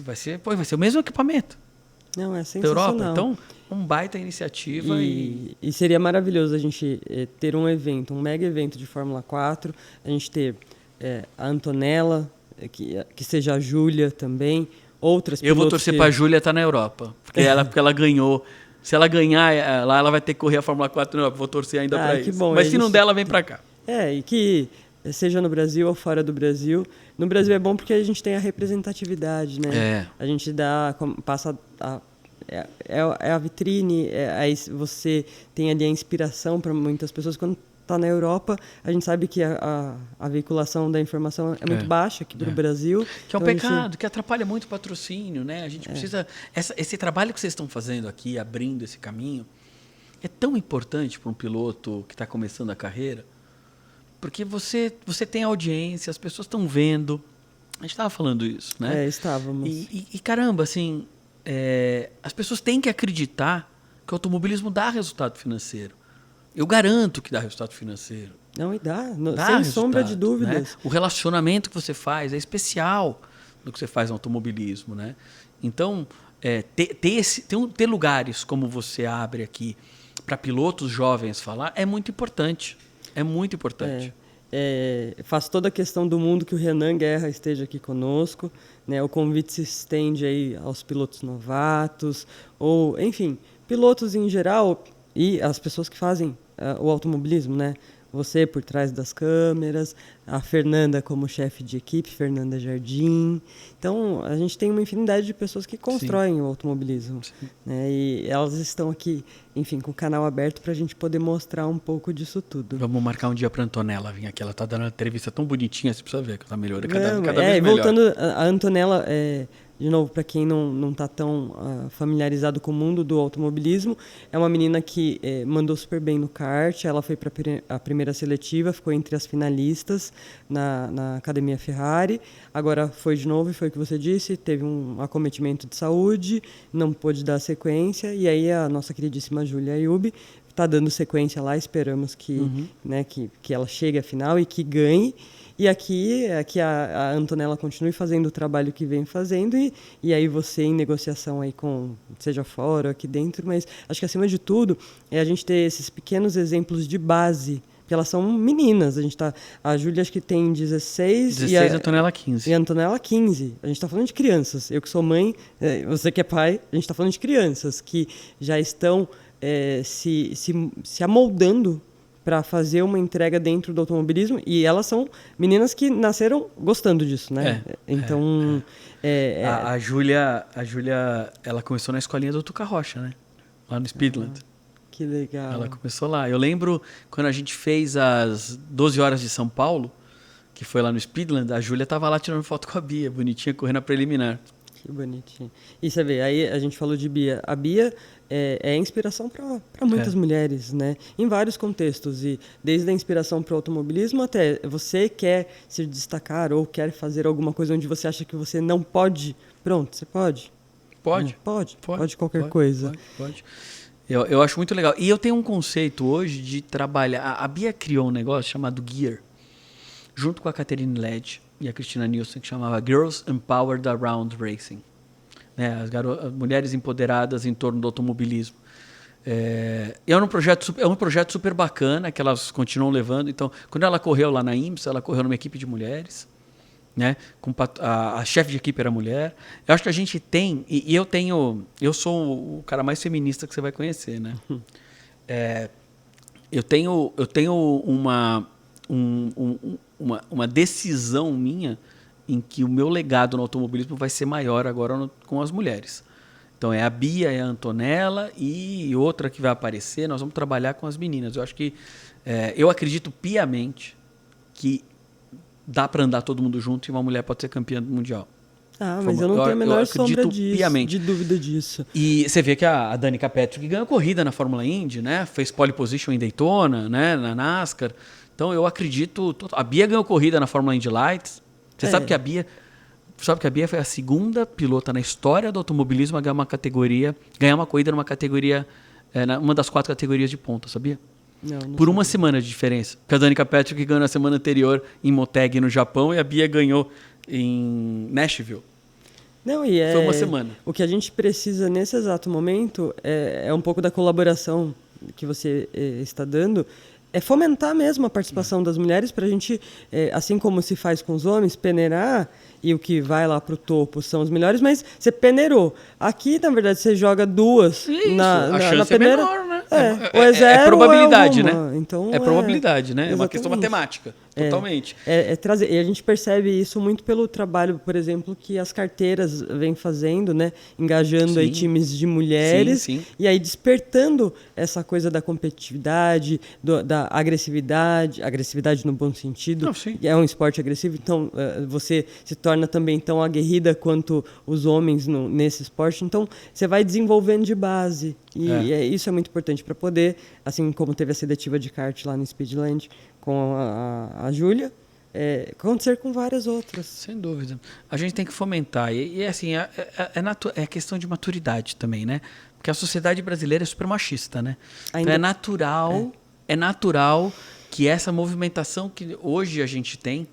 vai ser o mesmo equipamento. Não, é sensacional. Da Europa. Então, um baita iniciativa. E seria maravilhoso a gente ter um evento, um mega evento de Fórmula 4, a gente ter a Antonella, que seja a Júlia também, outras pilotos. Eu vou torcer para a Júlia estar na Europa, porque ela ganhou. Se ela ganhar lá, ela vai ter que correr a Fórmula 4 na Europa. Vou torcer ainda para isso. Bom, mas se não der, ela vem para cá. E que seja no Brasil ou fora do Brasil. No Brasil é bom porque a gente tem a representatividade, né? A gente passa a vitrine, aí você tem ali a inspiração para muitas pessoas. Quando está na Europa, a gente sabe que a veiculação da informação é muito baixa aqui para o Brasil. Que é um pecado, que atrapalha muito o patrocínio, né? A gente precisa... Esse trabalho que vocês estão fazendo aqui, abrindo esse caminho, é tão importante para um piloto que está começando a carreira, porque você tem audiência, as pessoas estão vendo. A gente estava falando isso, né? Estávamos. E caramba, assim, as pessoas têm que acreditar que o automobilismo dá resultado financeiro. Eu garanto que dá resultado financeiro. Não, e dá sem resultado, sombra de dúvidas. Né? O relacionamento que você faz é especial no que você faz no automobilismo, né? Então, ter lugares como você abre aqui para pilotos jovens falar é muito importante. É muito importante. Faz toda a questão do mundo que o Renan Guerra esteja aqui conosco, né? O convite se estende aí aos pilotos novatos, ou, enfim, pilotos em geral e as pessoas que fazem o automobilismo, né? Você por trás das câmeras, a Fernanda como chefe de equipe, Fernanda Jardim. Então, a gente tem uma infinidade de pessoas que constroem o automobilismo. Né? E elas estão aqui, enfim, com o canal aberto para a gente poder mostrar um pouco disso tudo. Vamos marcar um dia para a Antonella vir aqui. Ela está dando uma entrevista tão bonitinha, você precisa ver que ela está melhorando cada vez melhor. Voltando, a Antonella... De novo, para quem não está tão familiarizado com o mundo do automobilismo, é uma menina que mandou super bem no kart. Ela foi para a primeira seletiva, ficou entre as finalistas na Academia Ferrari. Agora foi de novo, e foi o que você disse, teve um acometimento de saúde, não pôde dar sequência. E aí a nossa queridíssima Júlia Ayub está dando sequência lá. Esperamos que ela chegue à final e que ganhe. E aqui a Antonella continue fazendo o trabalho que vem fazendo e aí você em negociação aí com, seja fora ou aqui dentro, mas acho que acima de tudo é a gente ter esses pequenos exemplos de base, porque elas são meninas. A Júlia acho que tem 16 e a Antonella 15. E a Antonella 15. A gente está falando de crianças. Eu que sou mãe, você que é pai, a gente está falando de crianças que já estão se amoldando para fazer uma entrega dentro do automobilismo, e elas são meninas que nasceram gostando disso, né? Então... A Júlia, ela começou na escolinha do Tuca Rocha, né? Lá no Speedland. Que legal. Ela começou lá. Eu lembro quando a gente fez as 12 horas de São Paulo, que foi lá no Speedland, a Júlia estava lá tirando foto com a Bia, bonitinha, correndo a preliminar. Que bonitinho. E você vê, aí a gente falou de Bia. A Bia é inspiração para muitas mulheres, né? Em vários contextos. E desde a inspiração para o automobilismo até você quer se destacar ou quer fazer alguma coisa onde você acha que você não pode. Pronto, você pode. Pode. Pode qualquer coisa. Pode. Eu acho muito legal. E eu tenho um conceito hoje de trabalhar... A Bia criou um negócio chamado Gear, junto com a Catherine Led e a Cristina Nilsson, que chamava Girls Empowered Around Racing. Né? As mulheres empoderadas em torno do automobilismo. É um projeto super bacana que elas continuam levando. Então, quando ela correu lá na IMSA, ela correu numa equipe de mulheres. Né? A chefe de equipe era mulher. Eu acho que a gente tem... Eu sou o cara mais feminista que você vai conhecer. Né? Eu tenho uma decisão minha em que o meu legado no automobilismo vai ser maior agora com as mulheres. Então é a Bia, é a Antonella e outra que vai aparecer, nós vamos trabalhar com as meninas. Eu acho que, eu acredito piamente que dá para andar todo mundo junto e uma mulher pode ser campeã mundial. Mas eu não tenho a menor sombra de dúvida disso. E você vê que a Danica Patrick ganhou corrida na Fórmula Indy, né? Fez pole position em Daytona, né? Na NASCAR. Então eu acredito... A Bia ganhou corrida na Fórmula Indy Lights. Você sabe que a Bia foi a segunda pilota na história do automobilismo a ganhar uma corrida numa categoria, uma das 4 categorias de ponta, sabia? Não Por uma semana de diferença. Porque a Danica Patrick ganhou na semana anterior em Motegi, no Japão, e a Bia ganhou em Nashville. Foi uma semana. O que a gente precisa nesse exato momento é um pouco da colaboração que você está dando, é fomentar mesmo a participação das mulheres para a gente, assim como se faz com os homens, peneirar, e o que vai lá para o topo são os melhores, mas você peneirou. Aqui, na verdade, você joga duas na chance peneira. É menor, né? Ou é zero, é probabilidade, ou é né? Então, é probabilidade, né? É uma exatamente. questão matemática, totalmente. Trazer, e a gente percebe isso muito pelo trabalho, por exemplo, que as carteiras vêm fazendo, né? Engajando aí times de mulheres, sim. E aí despertando essa coisa da competitividade, da agressividade no bom sentido. É um esporte agressivo, então você se torna também tão aguerrida quanto os homens nesse esporte. Então você vai desenvolvendo de base, e isso é muito importante. importante para poder, assim como teve a seletiva de kart lá no Speedland com a Júlia, acontecer com várias outras. Sem dúvida. A gente tem que fomentar. E assim, é questão de maturidade também, né? Porque a sociedade brasileira é super machista, né? Então é natural que essa movimentação que hoje a gente tem,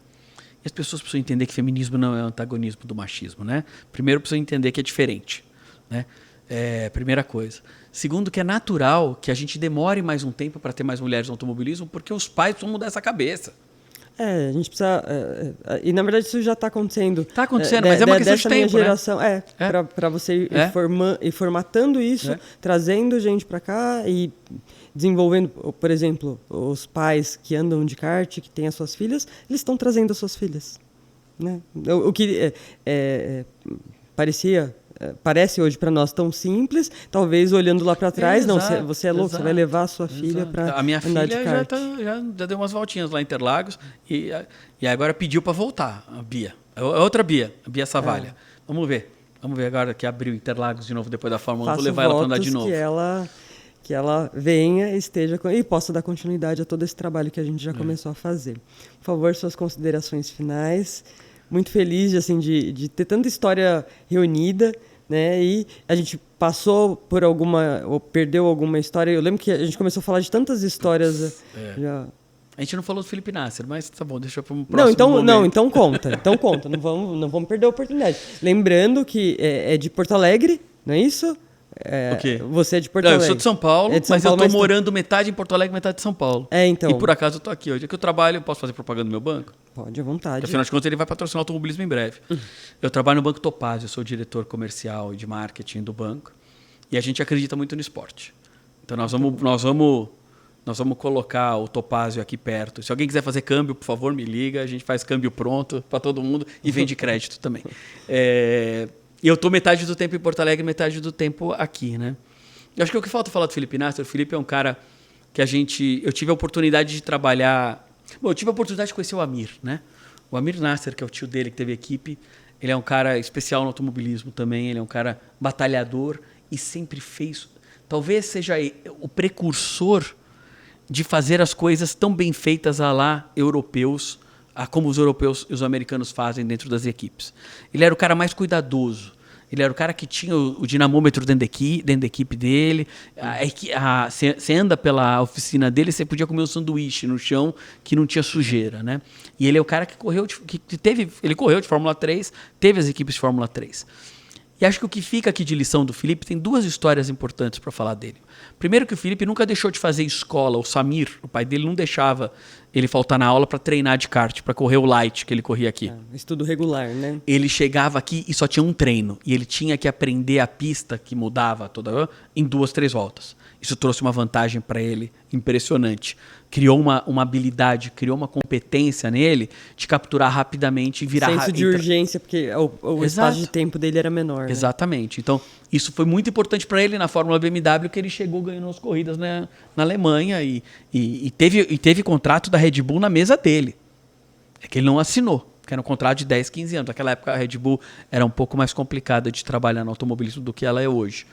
e as pessoas precisam entender que feminismo não é antagonismo do machismo, né? Primeiro, precisam entender que é diferente, né? Primeira coisa. Segundo, que é natural que a gente demore mais um tempo para ter mais mulheres no automobilismo, porque os pais precisam mudar essa cabeça. A gente precisa... e, na verdade, isso já está acontecendo. Está acontecendo, mas é uma questão de tempo, minha geração, né? Para você ir formatando isso, trazendo gente para cá e desenvolvendo, por exemplo, os pais que andam de kart, que têm as suas filhas, eles estão trazendo as suas filhas. Né? O que parece hoje para nós tão simples, talvez olhando lá para trás, você é louco, você vai levar a sua filha para andar de kart. Já deu umas voltinhas lá em Interlagos e agora pediu para voltar, a Bia. Outra Bia, a Bia Savalha. Vamos ver agora que abriu Interlagos de novo depois da Fórmula 1, vou levar ela para andar de novo. Que ela venha, esteja e possa dar continuidade a todo esse trabalho que a gente já começou a fazer. Por favor, suas considerações finais. Muito feliz de ter tanta história reunida, né? E a gente passou por ou perdeu alguma história. Eu lembro que a gente começou a falar de tantas histórias. A gente não falou do Felipe Nasser, mas tá bom, deixa para um próximo momento. Então conta. Não vamos perder a oportunidade. Lembrando que é de Porto Alegre, não é isso? O quê? Você é de Porto Alegre. Eu sou de São Paulo, mas eu tô morando metade em Porto Alegre, metade em São Paulo. Então. E por acaso eu tô aqui hoje. É que eu trabalho, eu posso fazer propaganda no meu banco? Pode, à vontade. Afinal de contas, ele vai patrocinar o automobilismo em breve. Eu trabalho no Banco Topazio, eu sou diretor comercial e de marketing do banco. E a gente acredita muito no esporte. Então nós vamos colocar o Topazio aqui perto. Se alguém quiser fazer câmbio, por favor, me liga. A gente faz câmbio pronto para todo mundo e vende crédito também. E eu estou metade do tempo em Porto Alegre, metade do tempo aqui, né? Eu acho que o que falta falar do Felipe Nasser, o Felipe é um cara que eu tive a oportunidade de trabalhar... Bom, eu tive a oportunidade de conhecer o Amir, né? O Amir Nasser, que é o tio dele, que teve equipe, ele é um cara especial no automobilismo também, ele é um cara batalhador e sempre fez... Talvez seja o precursor de fazer as coisas tão bem feitas à lá europeus, como os europeus e os americanos fazem dentro das equipes. Ele era o cara mais cuidadoso. Ele era o cara que tinha o dinamômetro dentro da equipe dele. Você anda pela oficina dele, você podia comer um sanduíche no chão que não tinha sujeira, né? E ele é o cara que correu, ele correu de Fórmula 3, teve as equipes de Fórmula 3. E acho que o que fica aqui de lição do Felipe tem duas histórias importantes para falar dele. Primeiro, que o Felipe nunca deixou de fazer escola. O Samir, o pai dele, não deixava ele faltar na aula para treinar de kart, para correr o light que ele corria aqui. Estudo regular, né? Ele chegava aqui e só tinha um treino. E ele tinha que aprender a pista que mudava em 2, 3 voltas. Isso trouxe uma vantagem para ele impressionante. Criou uma habilidade, criou uma competência nele de capturar rapidamente e virar rápido. Senso de urgência, porque o espaço de tempo dele era menor. Né? Exatamente. Então, isso foi muito importante para ele na Fórmula BMW, que ele chegou ganhando as corridas na Alemanha e teve contrato da Red Bull na mesa dele. É que ele não assinou, que era um contrato de 10, 15 anos. Naquela época, a Red Bull era um pouco mais complicada de trabalhar no automobilismo do que ela é hoje.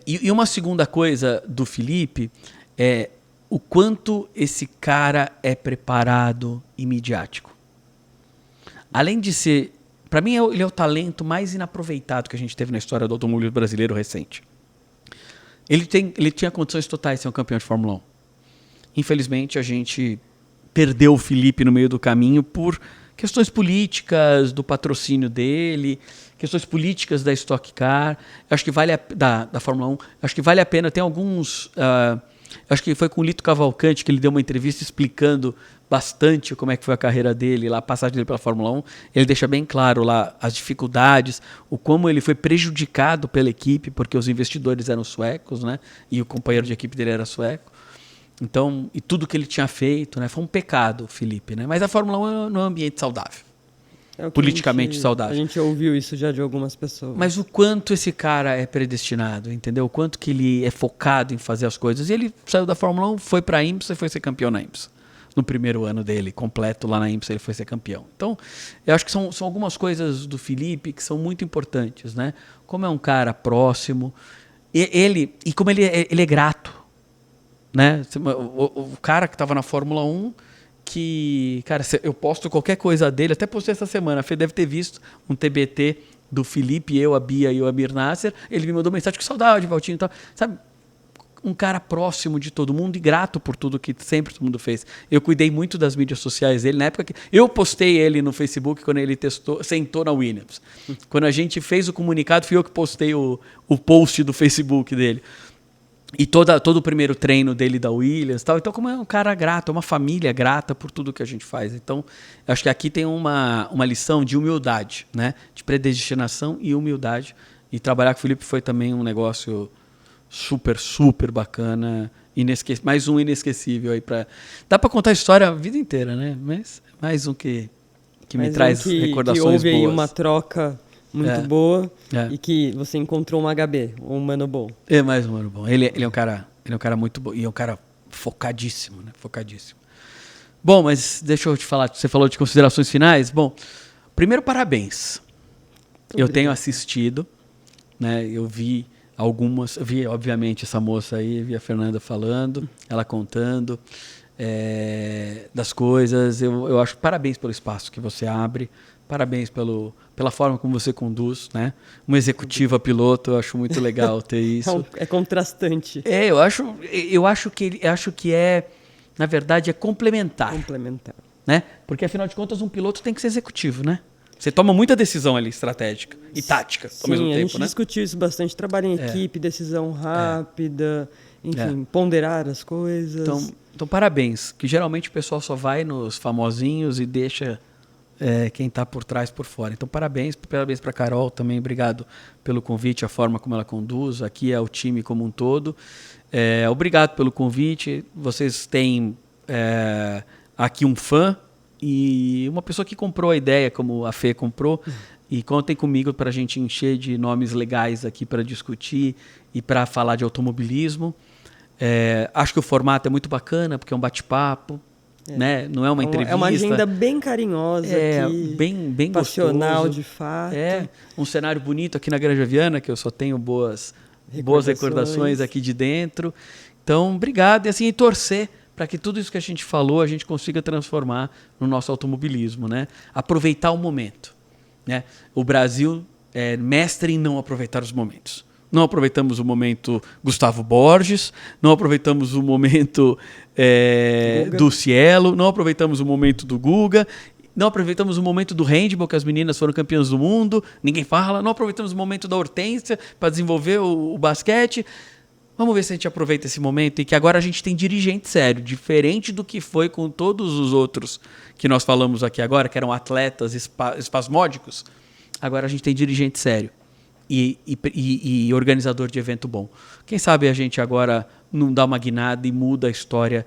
E uma segunda coisa do Felipe é o quanto esse cara é preparado e midiático. Além de ser... Para mim, ele é o talento mais inaproveitado que a gente teve na história do automobilismo brasileiro recente. Ele tinha condições totais de ser um campeão de Fórmula 1. Infelizmente, a gente perdeu o Felipe no meio do caminho por questões políticas do patrocínio dele, questões políticas da Stock Car, acho que da Fórmula 1. Acho que vale a pena. Tem alguns... acho que foi com o Lito Cavalcante que ele deu uma entrevista explicando bastante como é que foi a carreira dele, lá, a passagem dele pela Fórmula 1. Ele deixa bem claro lá as dificuldades, como ele foi prejudicado pela equipe, porque os investidores eram suecos, né? E o companheiro de equipe dele era sueco. Então, e tudo que ele tinha feito, né? Foi um pecado, Felipe, né? Mas a Fórmula 1 não é um ambiente saudável. Politicamente saudável. A gente ouviu isso já de algumas pessoas. Mas o quanto esse cara é predestinado, entendeu? O quanto que ele é focado em fazer as coisas. E ele saiu da Fórmula 1, foi para a IMSA e foi ser campeão na IMSA. No primeiro ano dele, completo lá na IMSA, ele foi ser campeão. Então, eu acho que são algumas coisas do Felipe que são muito importantes, né? Como é um cara próximo, E como ele é grato, né? O cara que estava na Fórmula 1, que, cara, eu posto qualquer coisa dele, até postei essa semana, a Fê deve ter visto um TBT do Felipe, eu, a Bia e o Amir Nasser, ele me mandou mensagem, que saudade, Valtinho e tal, sabe? Um cara próximo de todo mundo e grato por tudo que sempre todo mundo fez. Eu cuidei muito das mídias sociais dele, na época que eu postei ele no Facebook quando ele sentou na Williams. Quando a gente fez o comunicado, fui eu que postei o post do Facebook dele. E todo o primeiro treino dele da Williams e tal. Então, como é um cara grato, é uma família grata por tudo que a gente faz. Então, eu acho que aqui tem uma lição de humildade, né? De predestinação e humildade. E trabalhar com o Felipe foi também um negócio super, super bacana. Mais um inesquecível aí. Dá para contar a história a vida inteira, né? Mas mais um que me traz recordações boas. Que houve aí uma troca muito boa e que você encontrou um HB, um mano bom. É mais um mano bom. Ele é um cara muito bom e é um cara focadíssimo, né? Focadíssimo. Bom, mas deixa eu te falar, você falou de considerações finais. Bom, primeiro parabéns. Eu tenho assistido, né? Eu vi obviamente essa moça aí, vi a Fernanda falando, ela contando das coisas. Eu acho parabéns pelo espaço que você abre. Parabéns pela forma como você conduz, né? Uma executiva piloto, eu acho muito legal ter isso. É contrastante. Eu acho que na verdade, é complementar. Complementar. Né? Porque, afinal de contas, um piloto tem que ser executivo, né? Você toma muita decisão ali, estratégica e tática ao mesmo tempo, né? A gente discutiu isso bastante, trabalho em equipe, decisão rápida, enfim, ponderar as coisas. Então, parabéns, que geralmente o pessoal só vai nos famosinhos e deixa quem está por trás por fora. Então, parabéns para a Carol também, obrigado pelo convite, a forma como ela conduz, aqui é o time como um todo. Obrigado pelo convite, vocês têm aqui um fã e uma pessoa que comprou a ideia, como a Fê comprou, e contem comigo para a gente encher de nomes legais aqui para discutir e para falar de automobilismo. Acho que o formato é muito bacana, porque é um bate-papo, né? Não é uma entrevista. É uma agenda bem carinhosa aqui, bem passional gostoso. De fato. Um cenário bonito aqui na Granja Viana, que eu só tenho boas recordações aqui de dentro. Então, obrigado. E assim, torcer para que tudo isso que a gente falou, a gente consiga transformar no nosso automobilismo, né? Aproveitar o momento, né? O Brasil é mestre em não aproveitar os momentos. Não aproveitamos o momento Gustavo Borges, não aproveitamos o momento do Cielo, não aproveitamos o momento do Guga, não aproveitamos o momento do handball, que as meninas foram campeãs do mundo, ninguém fala, não aproveitamos o momento da Hortência para desenvolver o basquete. Vamos ver se a gente aproveita esse momento e que agora a gente tem dirigente sério, diferente do que foi com todos os outros que nós falamos aqui agora, que eram atletas espasmódicos. Agora a gente tem dirigente sério e organizador de evento bom. Quem sabe a gente agora não dá uma guinada e muda a história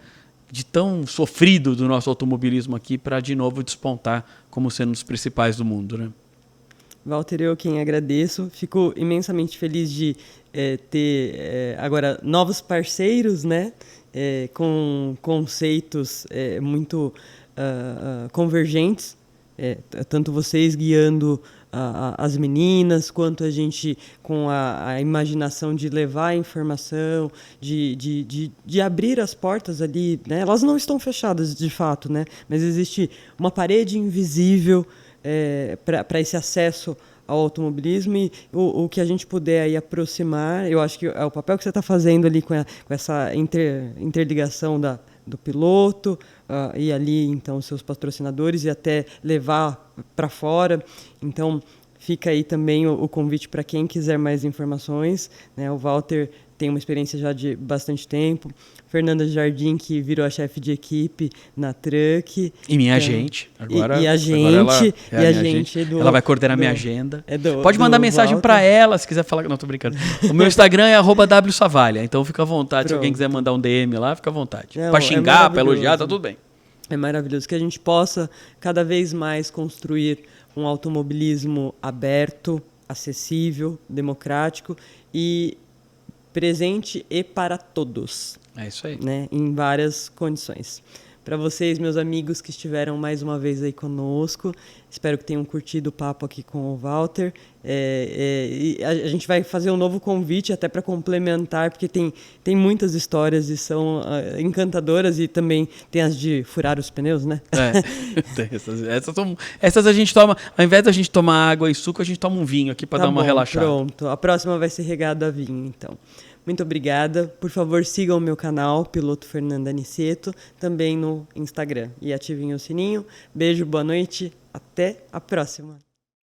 de tão sofrido do nosso automobilismo aqui para de novo despontar como sendo um dos principais do mundo, né? Walter, eu quem agradeço. Fico imensamente feliz de ter agora novos parceiros, né? Com conceitos muito convergentes. Tanto vocês guiando as meninas, quanto a gente com a imaginação de levar a informação, de abrir as portas ali, né? Elas não estão fechadas de fato, né? Mas existe uma parede invisível para esse acesso ao automobilismo e o que a gente puder aí aproximar, eu acho que é o papel que você está fazendo ali com essa interligação do piloto e ali então seus patrocinadores e até levar para fora. Então fica aí também o convite para quem quiser mais informações, né? O Walter tem uma experiência já de bastante tempo. Fernanda Jardim, que virou a chefe de equipe na Truck. E minha agente. Agora, e a gente. Ela vai coordenar minha agenda. Pode mandar mensagem para ela, se quiser falar. Não, tô brincando. O meu Instagram é @wsavalha, então fica à vontade. Se alguém quiser mandar um DM lá, fica à vontade. Para xingar, para elogiar, tá tudo bem. É maravilhoso que a gente possa cada vez mais construir um automobilismo aberto, acessível, democrático e presente e para todos. É isso aí. Né, em várias condições. Para vocês, meus amigos que estiveram mais uma vez aí conosco, espero que tenham curtido o papo aqui com o Walter. E a gente vai fazer um novo convite até para complementar, porque tem muitas histórias e são encantadoras, e também tem as de furar os pneus, né? Essas a gente toma, ao invés da gente tomar água e suco, a gente toma um vinho aqui para dar uma relaxada. Pronto, a próxima vai ser regada a vinho, então. Muito obrigada. Por favor, sigam o meu canal, Piloto Fernanda Aniceto, também no Instagram. E ativem o sininho. Beijo, boa noite. Até a próxima.